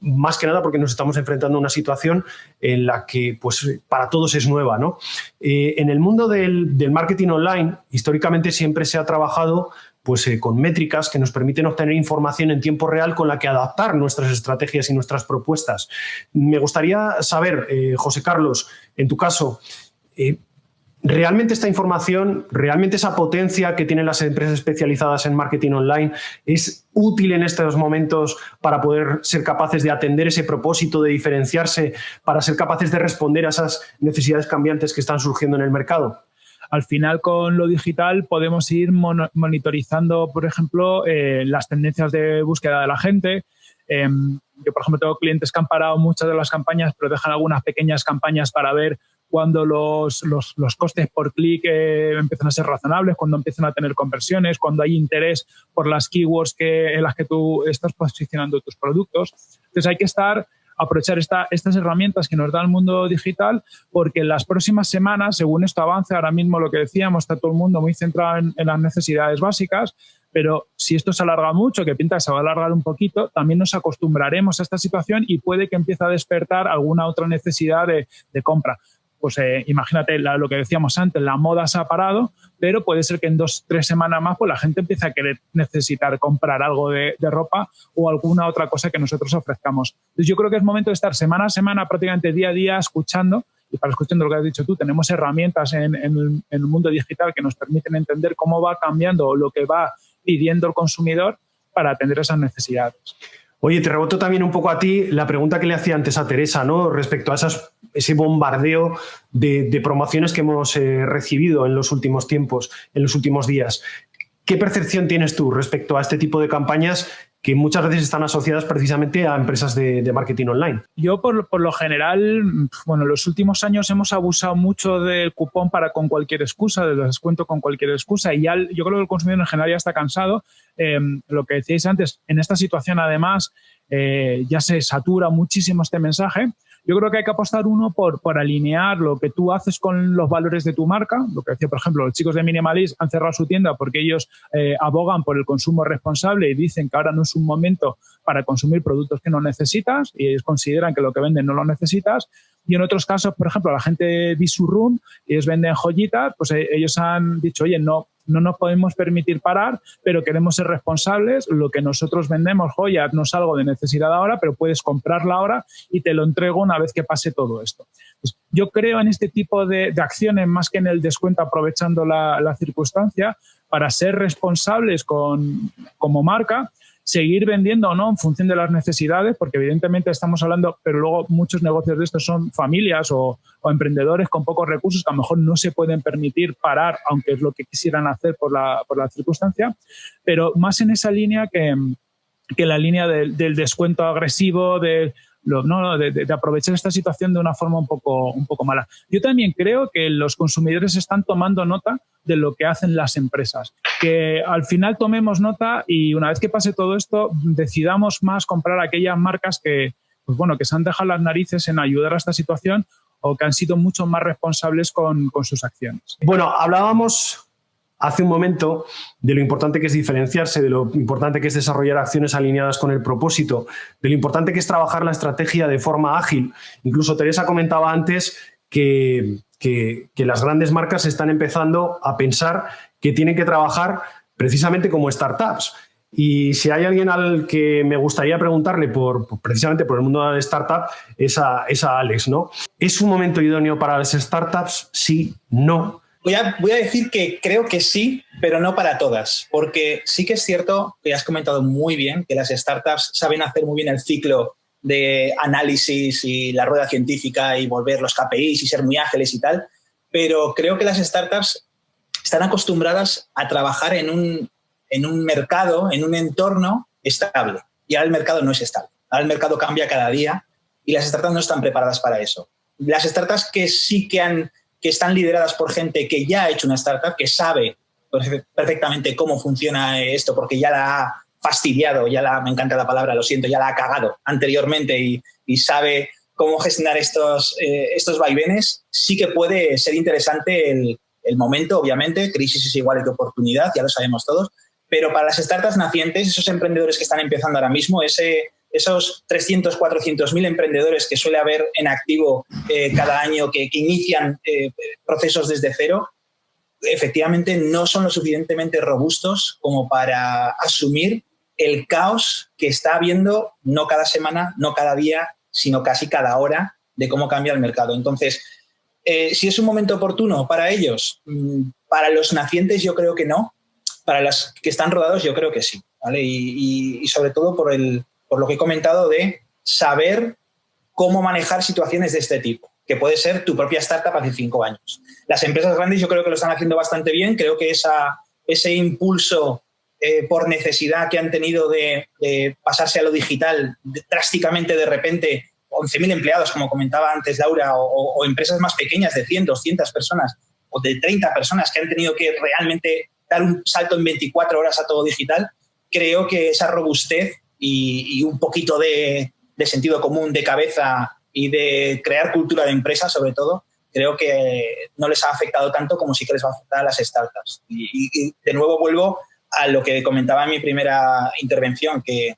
Más que nada porque nos estamos enfrentando a una situación en la que pues, para todos es nueva, ¿no? En el mundo del marketing online, históricamente siempre se ha trabajado pues, con métricas que nos permiten obtener información en tiempo real con la que adaptar nuestras estrategias y nuestras propuestas. Me gustaría saber, José Carlos, en tu caso, ¿realmente esta información, realmente esa potencia que tienen las empresas especializadas en marketing online es útil en estos momentos para poder ser capaces de atender ese propósito, de diferenciarse, para ser capaces de responder a esas necesidades cambiantes que están surgiendo en el mercado? Al final, con lo digital podemos ir monitorizando, por ejemplo, las tendencias de búsqueda de la gente. Yo, por ejemplo, tengo clientes que han parado muchas de las campañas, pero dejan algunas pequeñas campañas para ver cuando los costes por clic empiezan a ser razonables, cuando empiezan a tener conversiones, cuando hay interés por las keywords en las que tú estás posicionando tus productos. Entonces hay que aprovechar estas herramientas que nos da el mundo digital, porque en las próximas semanas, según esto avance, ahora mismo lo que decíamos, está todo el mundo muy centrado en las necesidades básicas, pero si esto se alarga mucho, que pinta que se va a alargar un poquito, también nos acostumbraremos a esta situación y puede que empiece a despertar alguna otra necesidad de compra. Pues imagínate lo que decíamos antes, la moda se ha parado, pero puede ser que en 2-3 semanas más pues la gente empiece a necesitar comprar algo de ropa o alguna otra cosa que nosotros ofrezcamos. Entonces yo creo que es momento de estar semana a semana, prácticamente día a día, escuchando. Y para escuchando lo que has dicho tú, tenemos herramientas en el mundo digital que nos permiten entender cómo va cambiando lo que va pidiendo el consumidor para atender esas necesidades. Oye, te reboto también un poco a ti la pregunta que le hacía antes a Teresa, ¿no? Respecto a ese bombardeo de promociones que hemos recibido en los últimos tiempos, en los últimos días. ¿Qué percepción tienes tú respecto a este tipo de campañas que muchas veces están asociadas precisamente a empresas de marketing online? Yo, por lo general, bueno, en los últimos años hemos abusado mucho del cupón con cualquier excusa, del descuento con cualquier excusa, y ya yo creo que el consumidor en general ya está cansado. Lo que decíais antes, en esta situación además ya se satura muchísimo este mensaje. Yo creo que hay que apostar por alinear lo que tú haces con los valores de tu marca. Lo que decía, por ejemplo, los chicos de Minimalist han cerrado su tienda porque ellos abogan por el consumo responsable y dicen que ahora no es un momento para consumir productos que no necesitas, y ellos consideran que lo que venden no lo necesitas. Y en otros casos, por ejemplo, la gente de Visurrum, ellos venden joyitas, pues ellos han dicho, oye, no nos podemos permitir parar, pero queremos ser responsables. Lo que nosotros vendemos, joyas, no es algo de necesidad ahora, pero puedes comprarla ahora y te lo entrego una vez que pase todo esto. Pues yo creo en este tipo de acciones más que en el descuento aprovechando la circunstancia, para ser responsables como marca, seguir vendiendo o no en función de las necesidades, porque evidentemente estamos hablando, pero luego muchos negocios de estos son familias o emprendedores con pocos recursos que a lo mejor no se pueden permitir parar, aunque es lo que quisieran hacer por la circunstancia, pero más en esa línea que la línea del descuento agresivo, de aprovechar esta situación de una forma un poco mala. Yo también creo que los consumidores están tomando nota de lo que hacen las empresas. Que al final tomemos nota y una vez que pase todo esto, decidamos más comprar aquellas marcas que se han dejado las narices en ayudar a esta situación o que han sido mucho más responsables con sus acciones. Bueno, hablábamos hace un momento de lo importante que es diferenciarse, de lo importante que es desarrollar acciones alineadas con el propósito, de lo importante que es trabajar la estrategia de forma ágil. Incluso Teresa comentaba antes que las grandes marcas están empezando a pensar que tienen que trabajar precisamente como startups. Y si hay alguien al que me gustaría preguntarle precisamente por el mundo de la startup, es a Alex, ¿no? ¿Es un momento idóneo para las startups? Sí, no. Voy a decir que creo que sí, pero no para todas, porque sí que es cierto que has comentado muy bien que las startups saben hacer muy bien el ciclo de análisis y la rueda científica y volver los KPIs y ser muy ágiles y tal, pero creo que las startups están acostumbradas a trabajar en un mercado, en un entorno estable, y ahora el mercado no es estable, ahora el mercado cambia cada día y las startups no están preparadas para eso. Las startups que sí que están lideradas por gente que ya ha hecho una startup, que sabe perfectamente cómo funciona esto, porque ya la ha fastidiado, me encanta la palabra, lo siento, ya la ha cagado anteriormente y sabe cómo gestionar estos vaivenes, sí que puede ser interesante el momento, obviamente. Crisis es igual que oportunidad, ya lo sabemos todos, pero para las startups nacientes, esos emprendedores que están empezando ahora mismo, esos 300, 400.000 emprendedores que suele haber en activo cada año que inician procesos desde cero, efectivamente no son lo suficientemente robustos como para asumir el caos que está habiendo no cada semana, no cada día, sino casi cada hora de cómo cambia el mercado. Entonces, si es un momento oportuno para ellos, para los nacientes yo creo que no, para los que están rodados yo creo que sí, ¿vale? Y sobre todo por lo que he comentado de saber cómo manejar situaciones de este tipo, que puede ser tu propia startup hace 5 años. Las empresas grandes yo creo que lo están haciendo bastante bien. Creo que ese impulso por necesidad que han tenido de pasarse a lo digital drásticamente de repente, 11.000 empleados, como comentaba antes Laura, o empresas más pequeñas de 100, 200 personas o de 30 personas que han tenido que realmente dar un salto en 24 horas a todo digital, creo que esa robustez y un poquito de sentido común, de cabeza y de crear cultura de empresa, sobre todo, creo que no les ha afectado tanto como sí que les va a afectar a las startups. Y de nuevo vuelvo a lo que comentaba en mi primera intervención, que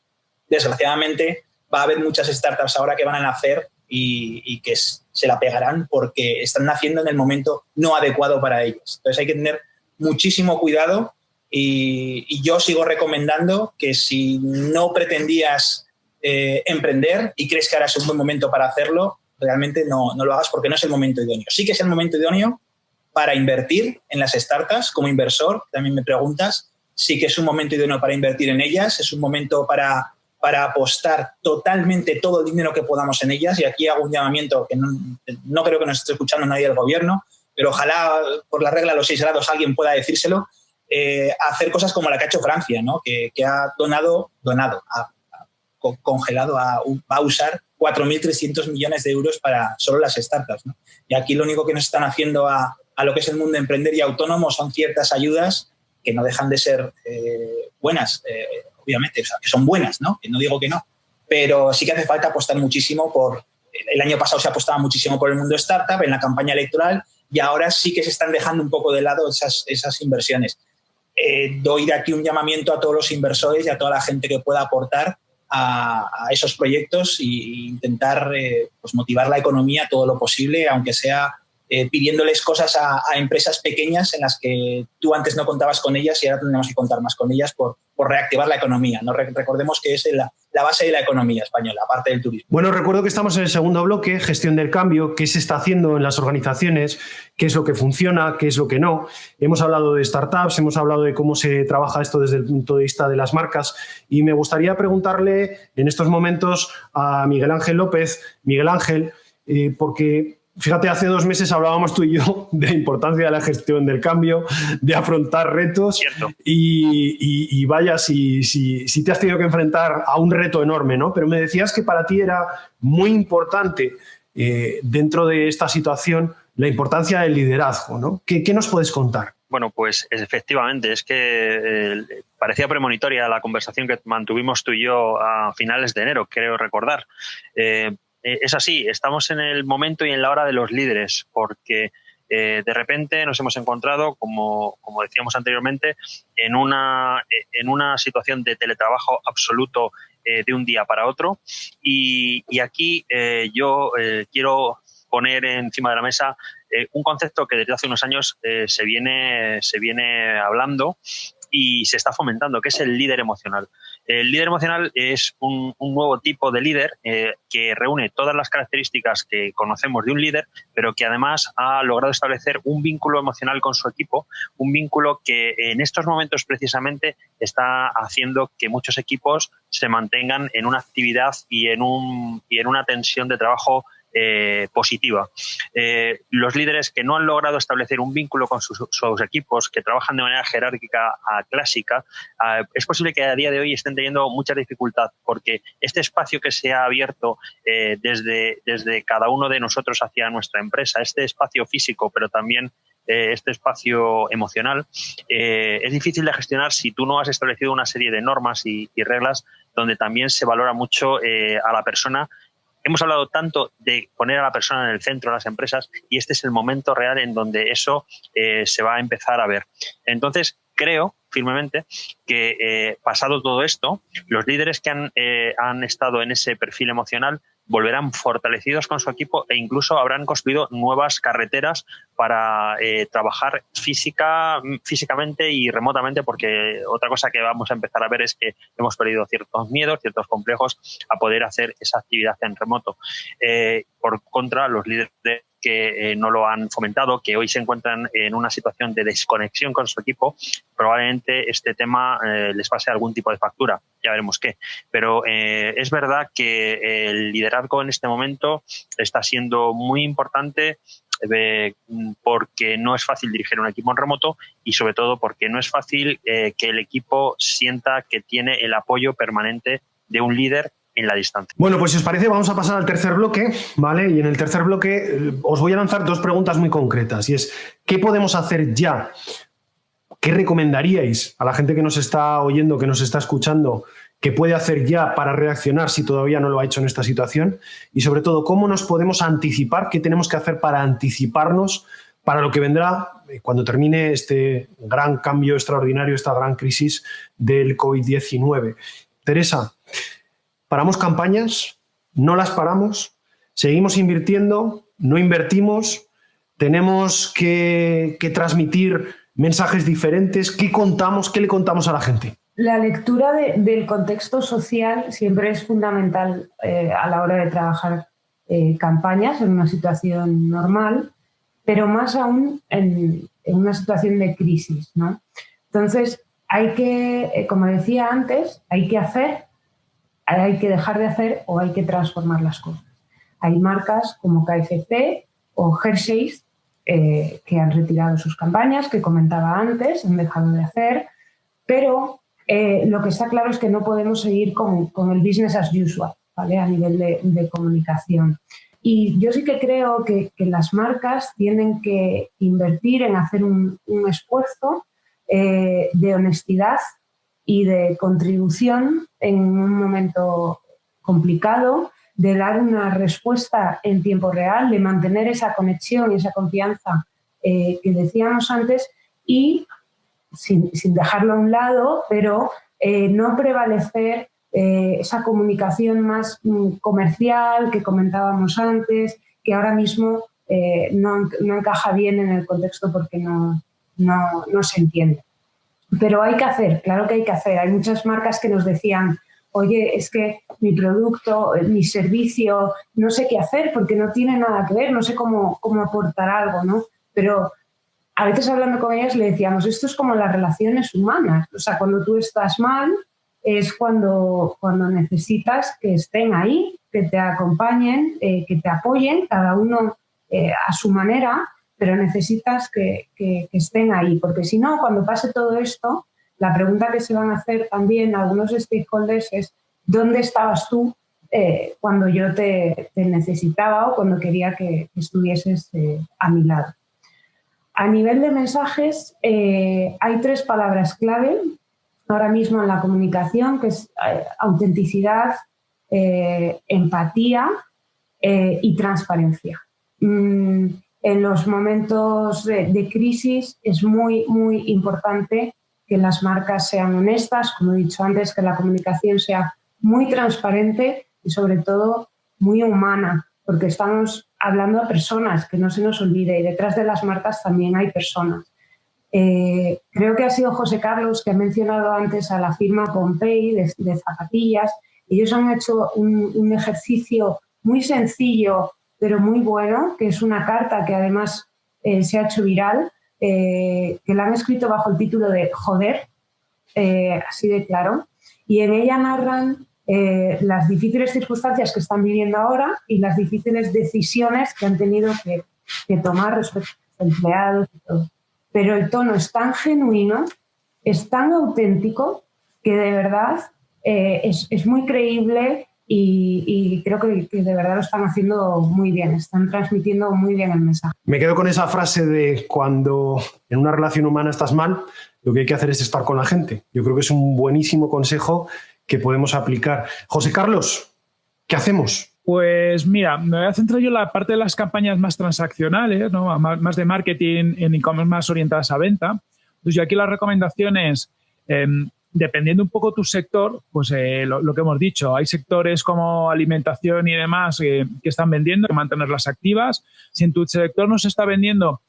desgraciadamente va a haber muchas startups ahora que van a nacer y que se la pegarán porque están naciendo en el momento no adecuado para ellas. Entonces hay que tener muchísimo cuidado y yo sigo recomendando que si no pretendías emprender y crees que ahora es un buen momento para hacerlo, realmente no lo hagas porque no es el momento idóneo. Sí que es el momento idóneo para invertir en las startups como inversor, también me preguntas, sí que es un momento idóneo para invertir en ellas, es un momento para para apostar totalmente todo el dinero que podamos en ellas, y aquí hago un llamamiento que no creo que nos esté escuchando nadie del gobierno, pero ojalá por la regla de los 6 grados alguien pueda decírselo, hacer cosas como la que ha hecho Francia, ¿no? que ha congelado, va a usar 4.300 millones de euros para solo las startups, ¿no? Y aquí lo único que nos están haciendo a lo que es el mundo de emprender y autónomo son ciertas ayudas que no dejan de ser buenas, obviamente, o sea, que son buenas, ¿no? Que no digo que no, pero sí que hace falta apostar muchísimo por... El año pasado se apostaba muchísimo por el mundo startup en la campaña electoral y ahora sí que se están dejando un poco de lado esas inversiones. Doy de aquí un llamamiento a todos los inversores y a toda la gente que pueda aportar a esos proyectos e intentar pues motivar la economía todo lo posible, aunque sea pidiéndoles cosas a empresas pequeñas en las que tú antes no contabas con ellas y ahora tendremos que contar más con ellas por reactivar la economía, ¿no? Recordemos que es la base de la economía española, aparte del turismo. Bueno, recuerdo que estamos en el segundo bloque, gestión del cambio, qué se está haciendo en las organizaciones, qué es lo que funciona, qué es lo que no. Hemos hablado de startups, hemos hablado de cómo se trabaja esto desde el punto de vista de las marcas y me gustaría preguntarle en estos momentos a Miguel Ángel López. Miguel Ángel, porque... Fíjate, hace 2 meses hablábamos tú y yo de la importancia de la gestión del cambio, de afrontar retos. Cierto. Y vaya, si te has tenido que enfrentar a un reto enorme, ¿no? Pero me decías que para ti era muy importante dentro de esta situación la importancia del liderazgo, ¿no? ¿Qué nos puedes contar? Bueno, pues efectivamente, es que parecía premonitoria la conversación que mantuvimos tú y yo a finales de enero, creo recordar. Es así, estamos en el momento y en la hora de los líderes, porque de repente nos hemos encontrado, como decíamos anteriormente, en una situación de teletrabajo absoluto de un día para otro. Y aquí yo quiero poner encima de la mesa un concepto que desde hace unos años se viene hablando y se está fomentando, que es el líder emocional. El líder emocional es un nuevo tipo de líder que reúne todas las características que conocemos de un líder, pero que además ha logrado establecer un vínculo emocional con su equipo, un vínculo que en estos momentos precisamente está haciendo que muchos equipos se mantengan en una actividad y en una tensión de trabajo positiva. Los líderes que no han logrado establecer un vínculo con sus equipos, que trabajan de manera jerárquica clásica, es posible que a día de hoy estén teniendo mucha dificultad, porque este espacio que se ha abierto desde cada uno de nosotros hacia nuestra empresa, este espacio físico, pero también este espacio emocional, es difícil de gestionar si tú no has establecido una serie de normas y reglas donde también se valora mucho a la persona. Hemos hablado tanto de poner a la persona en el centro de las empresas y este es el momento real en donde eso se va a empezar a ver. Entonces, creo firmemente que pasado todo esto, los líderes que han estado en ese perfil emocional volverán fortalecidos con su equipo e incluso habrán construido nuevas carreteras para trabajar físicamente y remotamente, porque otra cosa que vamos a empezar a ver es que hemos perdido ciertos miedos, ciertos complejos a poder hacer esa actividad en remoto. Por contra, los líderes que no lo han fomentado, que hoy se encuentran en una situación de desconexión con su equipo, probablemente este tema les pase algún tipo de factura, ya veremos qué. Pero es verdad que el liderazgo en este momento está siendo muy importante porque no es fácil dirigir un equipo en remoto y sobre todo porque no es fácil que el equipo sienta que tiene el apoyo permanente de un líder en la distancia. Bueno, pues si os parece vamos a pasar al tercer bloque, ¿vale? Y en el tercer bloque os voy a lanzar 2 preguntas muy concretas y es ¿qué podemos hacer ya? ¿Qué recomendaríais a la gente que nos está oyendo, que nos está escuchando, que puede hacer ya para reaccionar si todavía no lo ha hecho en esta situación? Y sobre todo, ¿cómo nos podemos anticipar? ¿Qué tenemos que hacer para anticiparnos para lo que vendrá cuando termine este gran cambio extraordinario, esta gran crisis del COVID-19? Teresa, ¿paramos campañas? ¿No las paramos? ¿Seguimos invirtiendo? ¿No invertimos? ¿Tenemos que transmitir mensajes diferentes? ¿Qué contamos? ¿Qué le contamos a la gente? La lectura del contexto social siempre es fundamental a la hora de trabajar campañas en una situación normal, pero más aún en una situación de crisis, ¿no? Entonces, hay que, como decía antes, hay que hacer, hay que dejar de hacer o hay que transformar las cosas. Hay marcas como KFC o Hershey's que han retirado sus campañas, que comentaba antes, han dejado de hacer, pero lo que está claro es que no podemos seguir con el business as usual, ¿vale? A nivel de comunicación. Y yo sí que creo que las marcas tienen que invertir en hacer un esfuerzo de honestidad y de contribución en un momento complicado, de dar una respuesta en tiempo real, de mantener esa conexión y esa confianza que decíamos antes y sin dejarlo a un lado, pero no prevalecer esa comunicación más comercial que comentábamos antes, que ahora mismo no encaja bien en el contexto porque no se entiende. Pero hay que hacer, claro que hay que hacer. Hay muchas marcas que nos decían, oye, es que mi producto, mi servicio, no sé qué hacer porque no tiene nada que ver, no sé cómo aportar algo, ¿no? Pero a veces hablando con ellas le decíamos, esto es como las relaciones humanas. O sea, cuando tú estás mal es cuando necesitas que estén ahí, que te acompañen, que te apoyen, cada uno a su manera, pero necesitas que estén ahí. Porque si no, cuando pase todo esto, la pregunta que se van a hacer también algunos stakeholders es ¿dónde estabas tú cuando yo te necesitaba o cuando quería que estuvieses a mi lado? A nivel de mensajes, hay 3 palabras clave ahora mismo en la comunicación, que es autenticidad, empatía y transparencia. En los momentos de crisis es muy, muy importante que las marcas sean honestas, como he dicho antes, que la comunicación sea muy transparente y sobre todo muy humana, porque estamos hablando a personas, que no se nos olvide, y detrás de las marcas también hay personas. Creo que ha sido José Carlos que ha mencionado antes a la firma Pompei de zapatillas. Ellos han hecho un ejercicio muy sencillo pero muy bueno, que es una carta que además se ha hecho viral, que la han escrito bajo el título de Joder, así de claro, y en ella narran las difíciles circunstancias que están viviendo ahora y las difíciles decisiones que han tenido que tomar respecto a los empleados y todo. Pero el tono es tan genuino, es tan auténtico, que de verdad es muy creíble y creo que de verdad lo están haciendo muy bien, están transmitiendo muy bien el mensaje. Me quedo con esa frase de cuando en una relación humana estás mal, lo que hay que hacer es estar con la gente. Yo creo que es un buenísimo consejo que podemos aplicar. José Carlos, ¿qué hacemos? Pues mira, me voy a centrar yo en la parte de las campañas más transaccionales, ¿no? Más de marketing en e-commerce, más orientadas a venta. Pues yo aquí la recomendación es, dependiendo un poco tu sector, pues lo que hemos dicho, hay sectores como alimentación y demás que están vendiendo, hay que mantenerlas activas. Si en tu sector no se está vendiendo,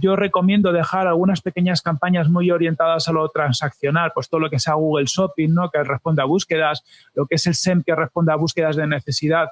yo recomiendo dejar algunas pequeñas campañas muy orientadas a lo transaccional, pues todo lo que sea Google Shopping, ¿no? Que responde a búsquedas, lo que es el SEM que responde a búsquedas de necesidad,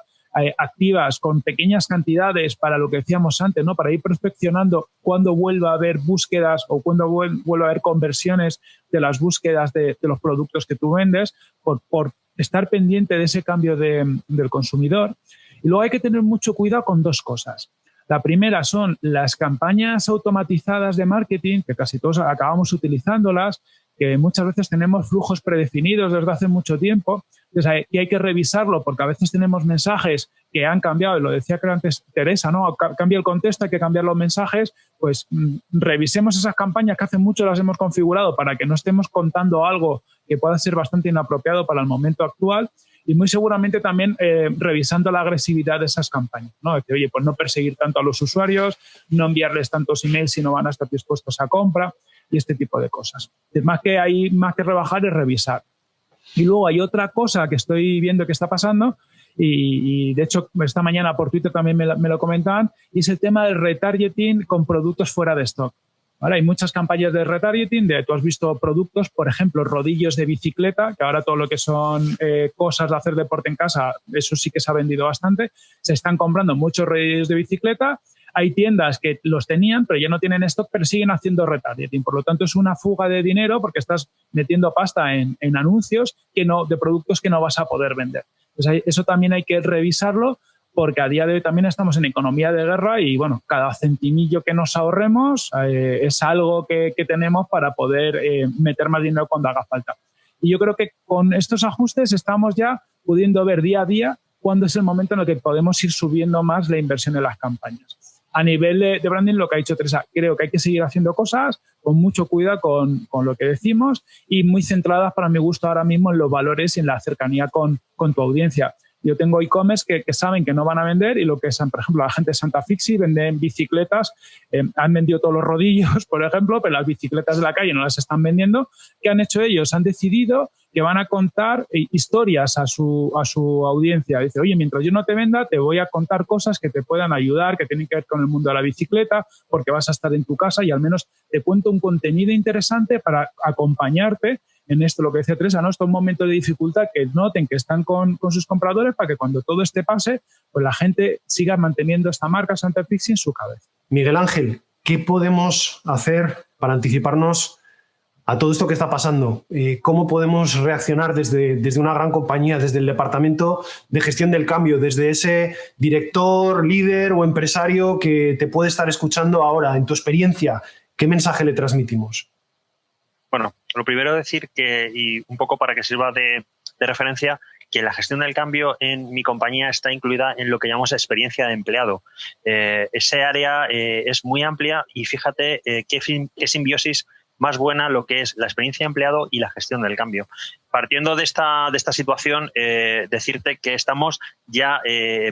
activas con pequeñas cantidades para lo que decíamos antes, ¿no? Para ir prospeccionando cuando vuelva a haber búsquedas o cuando vuelva a haber conversiones de las búsquedas de los productos que tú vendes, por estar pendiente de ese cambio del consumidor. Y luego hay que tener mucho cuidado con 2 cosas. La primera son las campañas automatizadas de marketing, que casi todos acabamos utilizándolas, que muchas veces tenemos flujos predefinidos desde hace mucho tiempo. Entonces, hay que revisarlo porque a veces tenemos mensajes que han cambiado, y lo decía que antes Teresa, ¿no? Cambia el contexto, hay que cambiar los mensajes. Pues revisemos esas campañas que hace mucho las hemos configurado para que no estemos contando algo que pueda ser bastante inapropiado para el momento actual. Y muy seguramente también revisando la agresividad de esas campañas, ¿no? Decir, oye, pues no perseguir tanto a los usuarios, no enviarles tantos emails si no van a estar dispuestos a compra y este tipo de cosas. Más que rebajar es revisar. Y luego hay otra cosa que estoy viendo que está pasando y de hecho esta mañana por Twitter también me lo comentaban, y es el tema del retargeting con productos fuera de stock. ¿Vale? Hay muchas campañas de retargeting, tú has visto productos, por ejemplo, rodillos de bicicleta, que ahora todo lo que son cosas de hacer deporte en casa, eso sí que se ha vendido bastante. Se están comprando muchos rodillos de bicicleta Hay tiendas que los tenían, pero ya no tienen stock, pero siguen haciendo retargeting. Por lo tanto, es una fuga de dinero porque estás metiendo pasta en anuncios de productos que no vas a poder vender. Entonces, eso también hay que revisarlo, porque a día de hoy también estamos en economía de guerra y, bueno, cada centimillo que nos ahorremos es algo que tenemos para poder meter más dinero cuando haga falta. Y yo creo que con estos ajustes estamos ya pudiendo ver día a día cuándo es el momento en el que podemos ir subiendo más la inversión en las campañas. A nivel de branding, lo que ha dicho Teresa, creo que hay que seguir haciendo cosas con mucho cuidado con lo que decimos y muy centradas, para mi gusto, ahora mismo en los valores y en la cercanía con tu audiencia. Yo tengo e-commerce que saben que no van a vender y lo que es, por ejemplo, la gente de Santa Fixi venden bicicletas, han vendido todos los rodillos, por ejemplo, pero las bicicletas de la calle no las están vendiendo. ¿Qué han hecho ellos? Han decidido que van a contar historias a su audiencia. Dice, oye, mientras yo no te venda, te voy a contar cosas que te puedan ayudar, que tienen que ver con el mundo de la bicicleta, porque vas a estar en tu casa y al menos te cuento un contenido interesante para acompañarte en esto, lo que decía Teresa, ¿no? Esto es un momento de dificultad, que noten que están con sus compradores para que cuando todo este pase, pues la gente siga manteniendo esta marca Santa Fixi en su cabeza. Miguel Ángel, ¿qué podemos hacer para anticiparnos a todo esto que está pasando? ¿Cómo podemos reaccionar desde una gran compañía, desde el departamento de gestión del cambio, desde ese director, líder o empresario que te puede estar escuchando ahora? En tu experiencia, ¿qué mensaje le transmitimos? Bueno, lo primero decir que, y un poco para que sirva de referencia, que la gestión del cambio en mi compañía está incluida en lo que llamamos experiencia de empleado. Ese área es muy amplia y fíjate qué simbiosis más buena lo que es la experiencia de empleado y la gestión del cambio. Partiendo de esta situación, decirte que estamos ya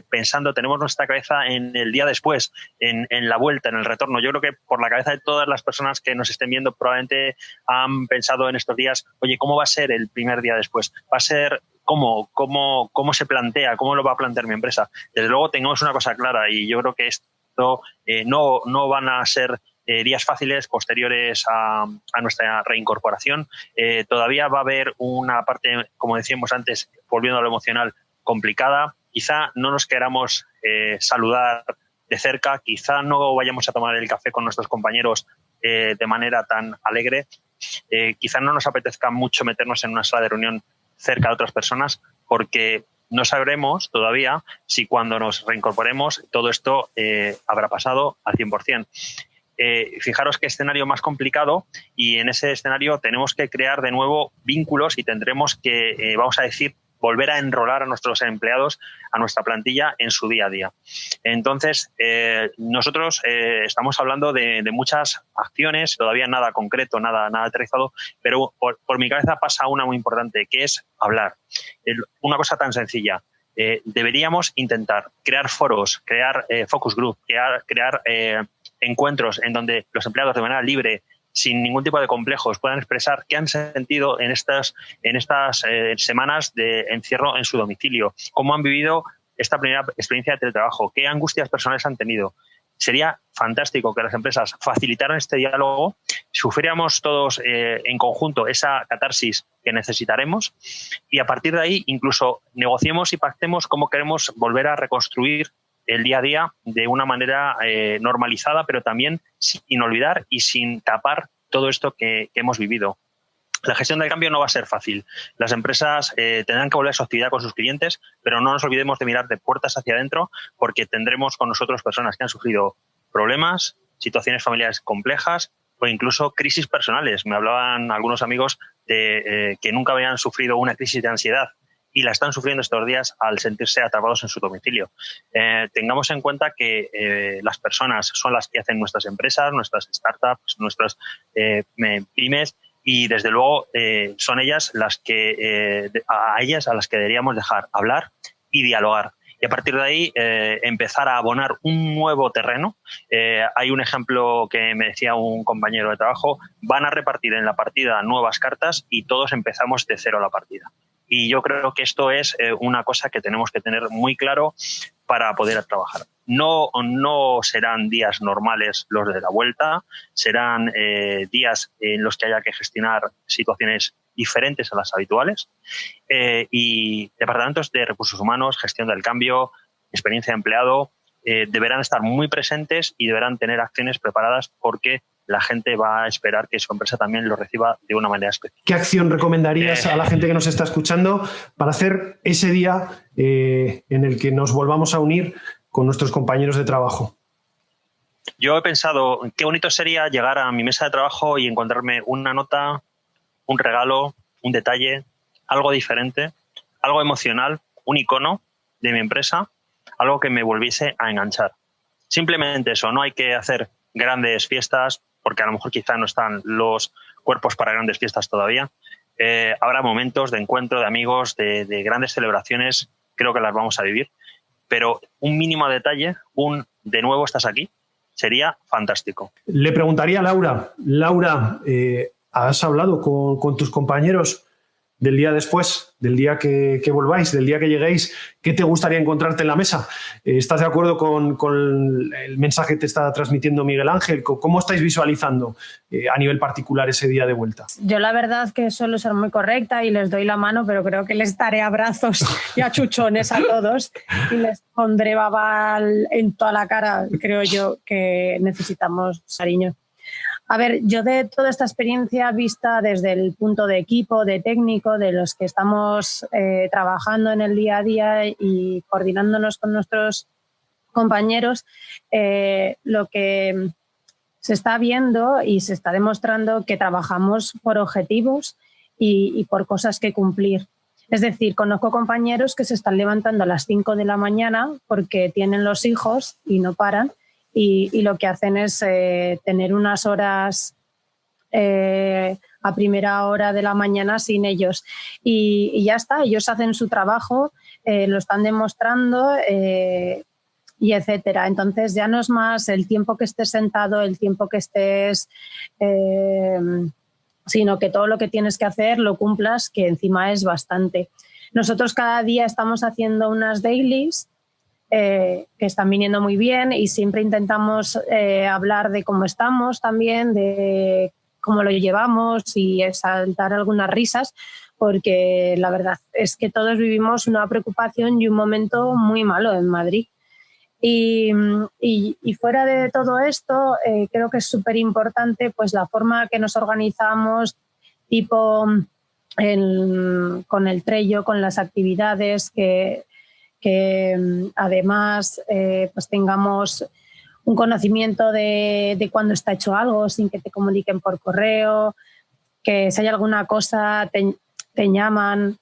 pensando, tenemos nuestra cabeza en el día después, en la vuelta, en el retorno. Yo creo que por la cabeza de todas las personas que nos estén viendo probablemente han pensado en estos días, oye, ¿cómo va a ser el primer día después? ¿Va a ser cómo se plantea, cómo lo va a plantear mi empresa? Desde luego tengamos una cosa clara y yo creo que esto no van a ser días fáciles posteriores a nuestra reincorporación. Todavía va a haber una parte, como decíamos antes, volviendo a lo emocional, complicada. Quizá no nos queramos saludar de cerca, quizá no vayamos a tomar el café con nuestros compañeros de manera tan alegre. Quizá no nos apetezca mucho meternos en una sala de reunión cerca de otras personas, porque no sabremos todavía si cuando nos reincorporemos todo esto habrá pasado al 100%. Fijaros qué escenario más complicado, y en ese escenario tenemos que crear de nuevo vínculos y tendremos que, vamos a decir, volver a enrolar a nuestros empleados, a nuestra plantilla en su día a día. Entonces, nosotros estamos hablando de muchas acciones, todavía nada concreto, nada aterrizado, pero por mi cabeza pasa una muy importante, que es hablar. Una cosa tan sencilla. Deberíamos intentar crear foros, crear focus group, crear encuentros en donde los empleados de manera libre, sin ningún tipo de complejos, puedan expresar qué han sentido en estas semanas de encierro en su domicilio, cómo han vivido esta primera experiencia de teletrabajo, qué angustias personales han tenido. Sería fantástico que las empresas facilitaran este diálogo, sufriéramos todos en conjunto esa catarsis que necesitaremos y a partir de ahí incluso negociemos y pactemos cómo queremos volver a reconstruir el día a día de una manera normalizada, pero también sin olvidar y sin tapar todo esto que hemos vivido. La gestión del cambio no va a ser fácil. Las empresas tendrán que volver a su actividad con sus clientes, pero no nos olvidemos de mirar de puertas hacia adentro, porque tendremos con nosotros personas que han sufrido problemas, situaciones familiares complejas o incluso crisis personales. Me hablaban algunos amigos de que nunca habían sufrido una crisis de ansiedad y la están sufriendo estos días al sentirse atrapados en su domicilio. Tengamos en cuenta que las personas son las que hacen nuestras empresas, nuestras startups, nuestras pymes, y desde luego son ellas a ellas a las que deberíamos dejar hablar y dialogar. Y a partir de ahí empezar a abonar un nuevo terreno. Hay un ejemplo que me decía un compañero de trabajo: van a repartir en la partida nuevas cartas y todos empezamos de cero la partida. Y yo creo que esto es una cosa que tenemos que tener muy claro para poder trabajar. No serán días normales los de la vuelta, serán días en los que haya que gestionar situaciones diferentes a las habituales. Y departamentos de recursos humanos, gestión del cambio, experiencia de empleado, deberán estar muy presentes y deberán tener acciones preparadas porque la gente va a esperar que su empresa también lo reciba de una manera específica. ¿Qué acción recomendarías a la gente que nos está escuchando para hacer ese día en el que nos volvamos a unir con nuestros compañeros de trabajo? Yo he pensado, qué bonito sería llegar a mi mesa de trabajo y encontrarme una nota, un regalo, un detalle, algo diferente, algo emocional, un icono de mi empresa, algo que me volviese a enganchar. Simplemente eso, no hay que hacer grandes fiestas, porque a lo mejor quizá no están los cuerpos para grandes fiestas todavía. Habrá momentos de encuentro, de amigos, de grandes celebraciones, creo que las vamos a vivir, pero un mínimo detalle, de nuevo estás aquí, sería fantástico. Le preguntaría a Laura. Laura, ¿has hablado con tus compañeros del día después, del día que volváis, del día que lleguéis? ¿Qué te gustaría encontrarte en la mesa? ¿Estás de acuerdo con el mensaje que te está transmitiendo Miguel Ángel? ¿Cómo estáis visualizando a nivel particular ese día de vuelta? Yo la verdad que suelo ser muy correcta y les doy la mano, pero creo que les daré abrazos y achuchones a todos y les pondré baba en toda la cara. Creo yo que necesitamos cariño. A ver, yo de toda esta experiencia vista desde el punto de equipo, de técnico, de los que estamos trabajando en el día a día y coordinándonos con nuestros compañeros, lo que se está viendo y se está demostrando que trabajamos por objetivos y por cosas que cumplir. Es decir, conozco compañeros que se están levantando a las 5 de la mañana porque tienen los hijos y no paran. Y lo que hacen es tener unas horas a primera hora de la mañana sin ellos. Y ya está, ellos hacen su trabajo, lo están demostrando y etcétera. Entonces ya no es más el tiempo que estés sentado, el tiempo que estés, sino que todo lo que tienes que hacer lo cumplas, que encima es bastante. Nosotros cada día estamos haciendo unas dailies que están viniendo muy bien y siempre intentamos hablar de cómo estamos también, de cómo lo llevamos y exaltar algunas risas, porque la verdad es que todos vivimos una preocupación y un momento muy malo en Madrid. Y fuera de todo esto, creo que es súper importante pues, la forma que nos organizamos, tipo con el Trello, con las actividades, que además pues tengamos un conocimiento de cuándo está hecho algo sin que te comuniquen por correo, que si hay alguna cosa te llaman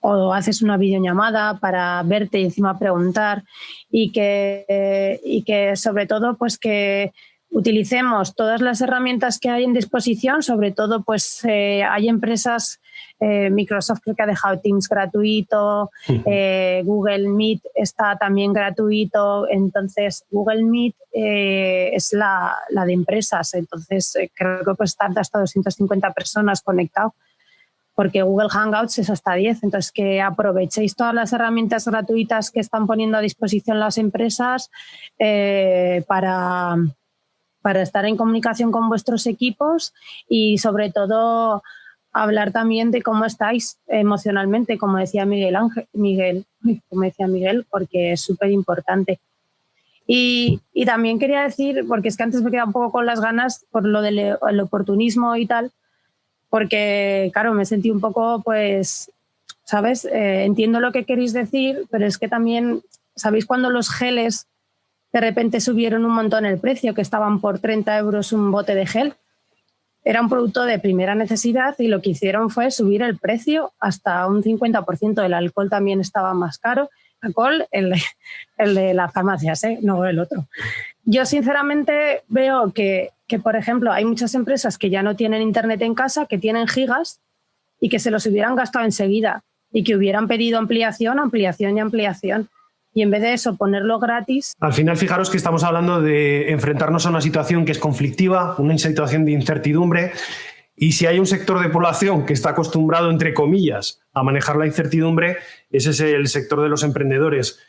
o haces una videollamada para verte y encima preguntar y que sobre todo pues que utilicemos todas las herramientas que hay en disposición, sobre todo pues hay empresas, Microsoft creo que ha dejado Teams gratuito, Google Meet está también gratuito, entonces Google Meet es la de empresas, entonces creo que puede estar hasta 250 personas conectados, porque Google Hangouts es hasta 10, entonces que aprovechéis todas las herramientas gratuitas que están poniendo a disposición las empresas para estar en comunicación con vuestros equipos y sobre todo hablar también de cómo estáis emocionalmente, como decía Miguel, porque es súper importante. Y también quería decir, porque es que antes me quedaba un poco con las ganas por lo del oportunismo y tal, porque claro, me sentí un poco, pues, ¿sabes? Entiendo lo que queréis decir, pero es que también, ¿sabéis cuando los geles de repente subieron un montón el precio, que estaban por 30 euros un bote de gel? Era un producto de primera necesidad y lo que hicieron fue subir el precio hasta un 50%. El alcohol también estaba más caro. Alcohol, el de las farmacias, no el otro. Yo sinceramente veo que, por ejemplo, hay muchas empresas que ya no tienen internet en casa, que tienen gigas y que se los hubieran gastado enseguida y que hubieran pedido ampliación. Y en vez de eso, ponerlo gratis. Al final, fijaros que estamos hablando de enfrentarnos a una situación que es conflictiva, una situación de incertidumbre. Y si hay un sector de población que está acostumbrado, entre comillas, a manejar la incertidumbre, ese es el sector de los emprendedores.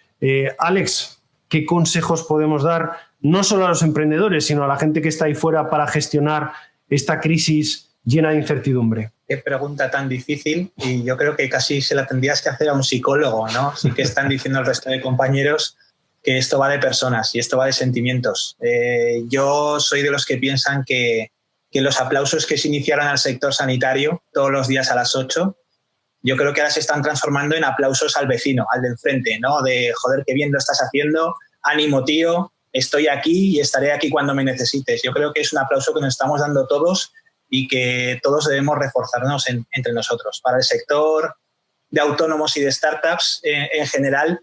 Alex, ¿qué consejos podemos dar no solo a los emprendedores, sino a la gente que está ahí fuera para gestionar esta crisis llena de incertidumbre? Qué pregunta tan difícil, y yo creo que casi se la tendrías que hacer a un psicólogo, ¿no? Sí que están diciendo el resto de compañeros que esto va de personas y esto va de sentimientos. Yo soy de los que piensan que los aplausos que se iniciaron al sector sanitario todos los días a las 8, yo creo que ahora se están transformando en aplausos al vecino, al de enfrente, ¿no? De, joder, qué bien lo estás haciendo, ánimo, tío, estoy aquí y estaré aquí cuando me necesites. Yo creo que es un aplauso que nos estamos dando todos y que todos debemos reforzarnos entre nosotros. Para el sector de autónomos y de startups en general,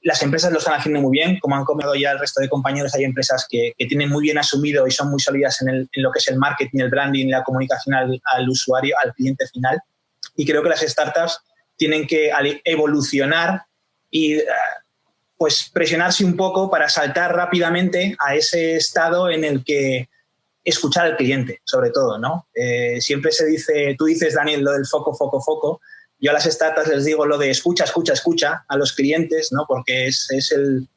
las empresas lo están haciendo muy bien. Como han comentado ya el resto de compañeros, hay empresas que tienen muy bien asumido y son muy sólidas en lo que es el marketing, el branding, la comunicación al usuario, al cliente final. Y creo que las startups tienen que evolucionar y pues presionarse un poco para saltar rápidamente a ese estado en el que escuchar al cliente, sobre todo, ¿no? Siempre se dice, tú dices, Daniel, lo del foco, foco, foco. Yo a las startups les digo lo de escucha, escucha, escucha a los clientes, ¿no? Porque es el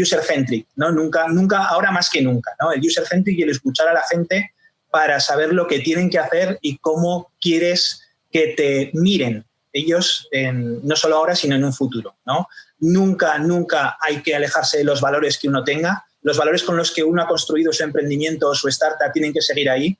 user-centric, ¿no? Nunca, ahora más que nunca, ¿no? El user-centric y el escuchar a la gente para saber lo que tienen que hacer y cómo quieres que te miren ellos, no solo ahora, sino en un futuro, ¿no? Nunca hay que alejarse de los valores que uno tenga. Los valores con los que uno ha construido su emprendimiento o su startup tienen que seguir ahí.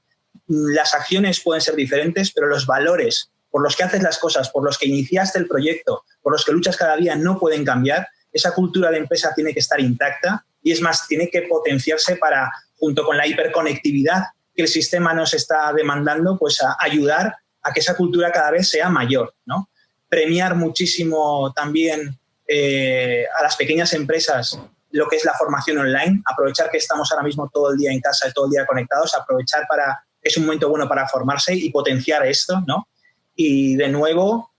Las acciones pueden ser diferentes, pero los valores por los que haces las cosas, por los que iniciaste el proyecto, por los que luchas cada día, no pueden cambiar. Esa cultura de empresa tiene que estar intacta y, es más, tiene que potenciarse para, junto con la hiperconectividad que el sistema nos está demandando, pues a ayudar a que esa cultura cada vez sea mayor, ¿no? Premiar muchísimo también a las pequeñas empresas lo que es la formación online, aprovechar que estamos ahora mismo todo el día en casa, todo el día conectados, aprovechar que es un momento bueno para formarse y potenciar esto, ¿no? Y de nuevo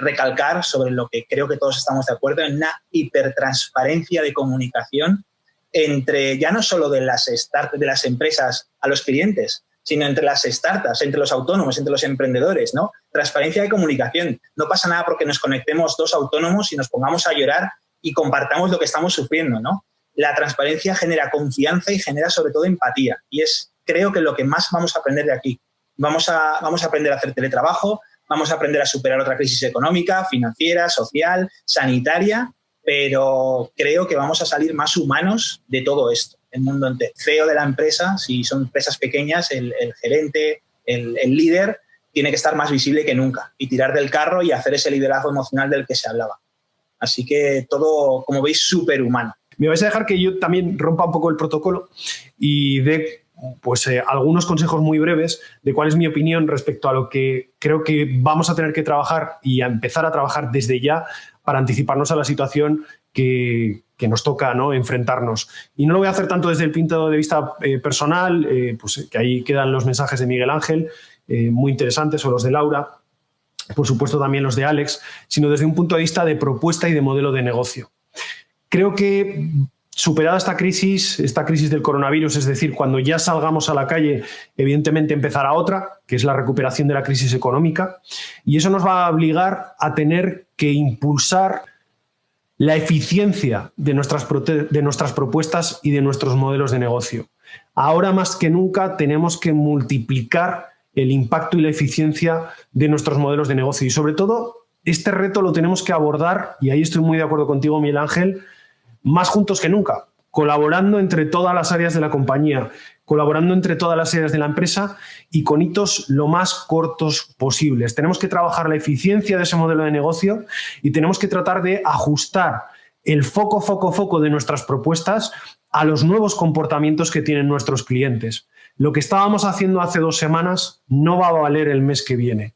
recalcar sobre lo que creo que todos estamos de acuerdo, en una hipertransparencia de comunicación entre ya no solo de las empresas a los clientes, sino entre las startups, entre los autónomos, entre los emprendedores, ¿no? Transparencia de comunicación. No pasa nada porque nos conectemos dos autónomos y nos pongamos a llorar y compartamos lo que estamos sufriendo, ¿no? La transparencia genera confianza y genera sobre todo empatía. Y es, creo que lo que más vamos a aprender de aquí. Vamos a aprender a hacer teletrabajo, vamos a aprender a superar otra crisis económica, financiera, social, sanitaria, pero creo que vamos a salir más humanos de todo esto. El mundo entero. CEO de la empresa, si son empresas pequeñas, el gerente, el líder, tiene que estar más visible que nunca y tirar del carro y hacer ese liderazgo emocional del que se hablaba. Así que todo, como veis, súper humano. Me vais a dejar que yo también rompa un poco el protocolo y dé algunos consejos muy breves de cuál es mi opinión respecto a lo que creo que vamos a tener que trabajar y a empezar a trabajar desde ya para anticiparnos a la situación que nos toca, ¿no?, enfrentarnos. Y no lo voy a hacer tanto desde el punto de vista personal, que ahí quedan los mensajes de Miguel Ángel, muy interesantes, o los de Laura, por supuesto también los de Alex, sino desde un punto de vista de propuesta y de modelo de negocio. Creo que superada esta crisis del coronavirus, es decir, cuando ya salgamos a la calle, evidentemente empezará otra, que es la recuperación de la crisis económica, y eso nos va a obligar a tener que impulsar la eficiencia de nuestras propuestas y de nuestros modelos de negocio. Ahora más que nunca tenemos que multiplicar el impacto y la eficiencia de nuestros modelos de negocio. Y sobre todo, este reto lo tenemos que abordar, y ahí estoy muy de acuerdo contigo, Miguel Ángel, más juntos que nunca, colaborando entre todas las áreas de la compañía, colaborando entre todas las áreas de la empresa y con hitos lo más cortos posibles. Tenemos que trabajar la eficiencia de ese modelo de negocio y tenemos que tratar de ajustar el foco de nuestras propuestas a los nuevos comportamientos que tienen nuestros clientes. Lo que estábamos haciendo hace 2 semanas no va a valer el mes que viene.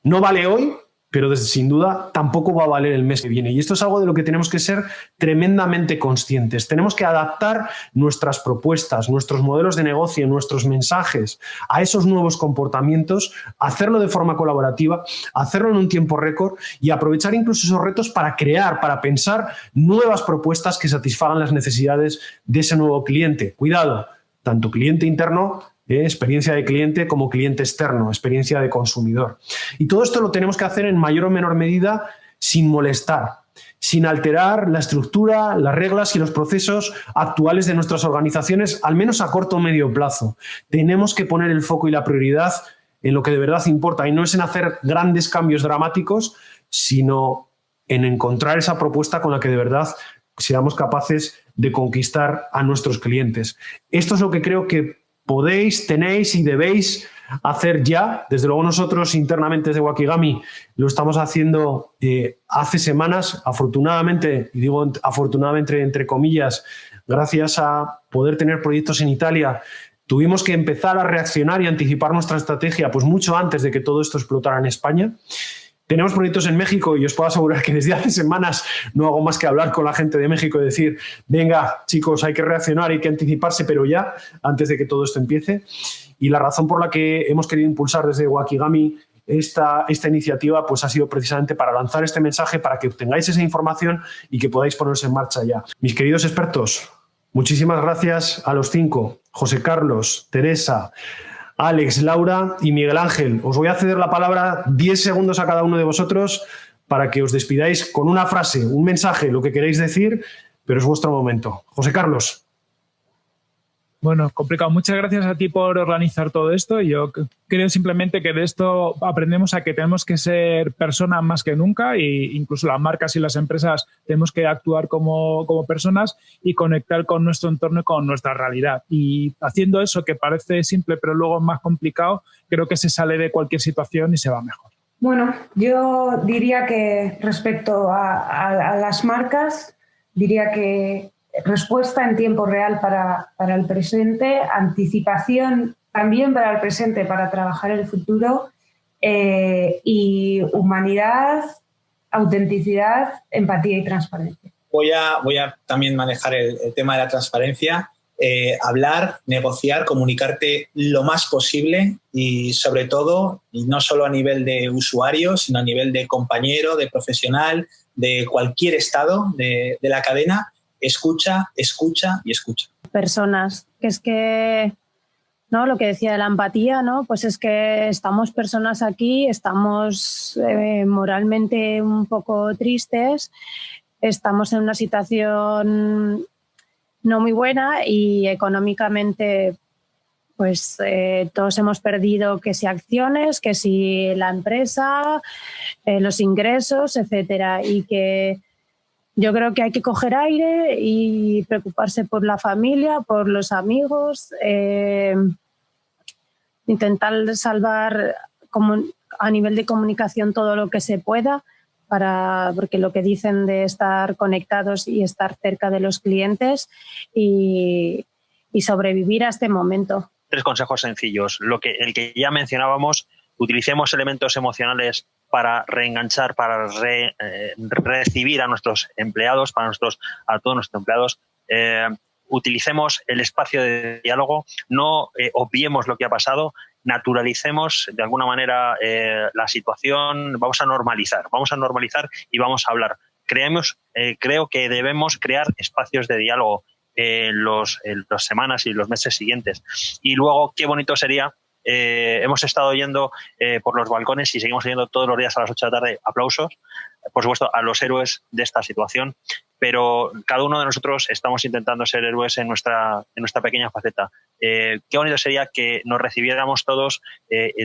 No vale hoy, pero sin duda tampoco va a valer el mes que viene. Y esto es algo de lo que tenemos que ser tremendamente conscientes. Tenemos que adaptar nuestras propuestas, nuestros modelos de negocio, nuestros mensajes a esos nuevos comportamientos, hacerlo de forma colaborativa, hacerlo en un tiempo récord y aprovechar incluso esos retos para crear, para pensar nuevas propuestas que satisfagan las necesidades de ese nuevo cliente. Cuidado, tanto cliente interno, experiencia de cliente, como cliente externo, experiencia de consumidor. Y todo esto lo tenemos que hacer en mayor o menor medida sin molestar, sin alterar la estructura, las reglas y los procesos actuales de nuestras organizaciones, al menos a corto o medio plazo. Tenemos que poner el foco y la prioridad en lo que de verdad importa, y no es en hacer grandes cambios dramáticos, sino en encontrar esa propuesta con la que de verdad seamos capaces de conquistar a nuestros clientes. Esto es lo que creo que podéis, tenéis y debéis hacer ya. Desde luego nosotros internamente desde Wakigami lo estamos haciendo hace semanas, afortunadamente, y digo afortunadamente entre comillas, gracias a poder tener proyectos en Italia. Tuvimos que empezar a reaccionar y anticipar nuestra estrategia pues mucho antes de que todo esto explotara en España. Tenemos proyectos en México y os puedo asegurar que desde hace semanas no hago más que hablar con la gente de México y decir, venga, chicos, hay que reaccionar, hay que anticiparse, pero ya, antes de que todo esto empiece. Y la razón por la que hemos querido impulsar desde Wakigami esta iniciativa pues ha sido precisamente para lanzar este mensaje, para que obtengáis esa información y que podáis ponerse en marcha ya. Mis queridos expertos, muchísimas gracias a los 5, José Carlos, Teresa, Alex, Laura y Miguel Ángel. Os voy a ceder la palabra 10 segundos a cada uno de vosotros para que os despidáis con una frase, un mensaje, lo que queréis decir, pero es vuestro momento. José Carlos. Bueno, complicado. Muchas gracias a ti por organizar todo esto. Yo creo simplemente que de esto aprendemos a que tenemos que ser personas más que nunca, e incluso las marcas y las empresas tenemos que actuar como personas y conectar con nuestro entorno y con nuestra realidad. Y haciendo eso, que parece simple pero luego es más complicado, creo que se sale de cualquier situación y se va mejor. Bueno, yo diría que respecto a las marcas, diría que respuesta en tiempo real para el presente, anticipación también para el presente, para trabajar el futuro, y humanidad, autenticidad, empatía y transparencia. Voy a también manejar el tema de la transparencia, hablar, negociar, comunicarte lo más posible y sobre todo, y no solo a nivel de usuario, sino a nivel de compañero, de profesional, de cualquier estado de la cadena. Escucha, escucha y escucha. Personas, que es que, ¿no? Lo que decía de la empatía, ¿no? Pues es que estamos personas aquí, estamos moralmente un poco tristes, estamos en una situación no muy buena y económicamente pues todos hemos perdido que si acciones, que si la empresa, los ingresos, etcétera, y que yo creo que hay que coger aire y preocuparse por la familia, por los amigos, intentar salvar a nivel de comunicación todo lo que se pueda, porque lo que dicen de estar conectados y estar cerca de los clientes y sobrevivir a este momento. 3 consejos sencillos. El que ya mencionábamos, utilicemos elementos emocionales para reenganchar, para recibir a nuestros empleados, a todos nuestros empleados. Utilicemos el espacio de diálogo, no obviemos lo que ha pasado, naturalicemos de alguna manera la situación, vamos a normalizar y vamos a hablar. Creo que debemos crear espacios de diálogo en las semanas y los meses siguientes. Y luego, qué bonito sería. Hemos estado oyendo por los balcones y seguimos oyendo todos los días a las 8 de la tarde aplausos, por supuesto, a los héroes de esta situación, pero cada uno de nosotros estamos intentando ser héroes en nuestra pequeña faceta. Qué bonito sería que nos recibiéramos todos,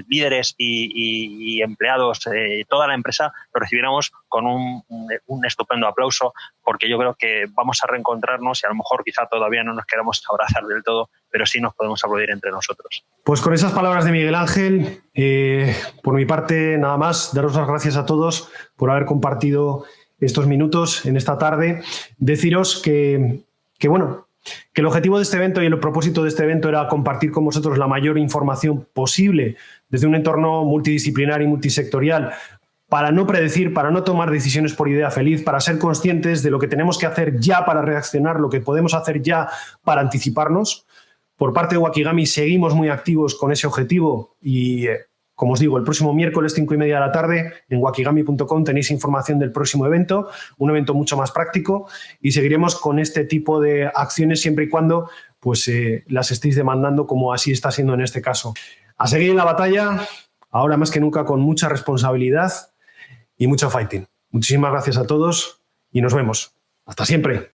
líderes y empleados, toda la empresa, lo recibiéramos con un estupendo aplauso, porque yo creo que vamos a reencontrarnos y a lo mejor quizá todavía no nos queramos abrazar del todo, pero sí nos podemos aplaudir entre nosotros. Pues con esas palabras de Miguel Ángel, por mi parte nada más, daros las gracias a todos por haber compartido estos minutos en esta tarde. Deciros que el objetivo de este evento y el propósito de este evento era compartir con vosotros la mayor información posible desde un entorno multidisciplinar y multisectorial, para no predecir, para no tomar decisiones por idea feliz, para ser conscientes de lo que tenemos que hacer ya para reaccionar, lo que podemos hacer ya para anticiparnos. Por parte de Wakigami seguimos muy activos con ese objetivo y, como os digo, el próximo miércoles 5:30 de la tarde en wakigami.com tenéis información del próximo evento, un evento mucho más práctico, y seguiremos con este tipo de acciones siempre y cuando pues, las estéis demandando, como así está siendo en este caso. A seguir en la batalla, ahora más que nunca con mucha responsabilidad y mucho fighting. Muchísimas gracias a todos y nos vemos. Hasta siempre.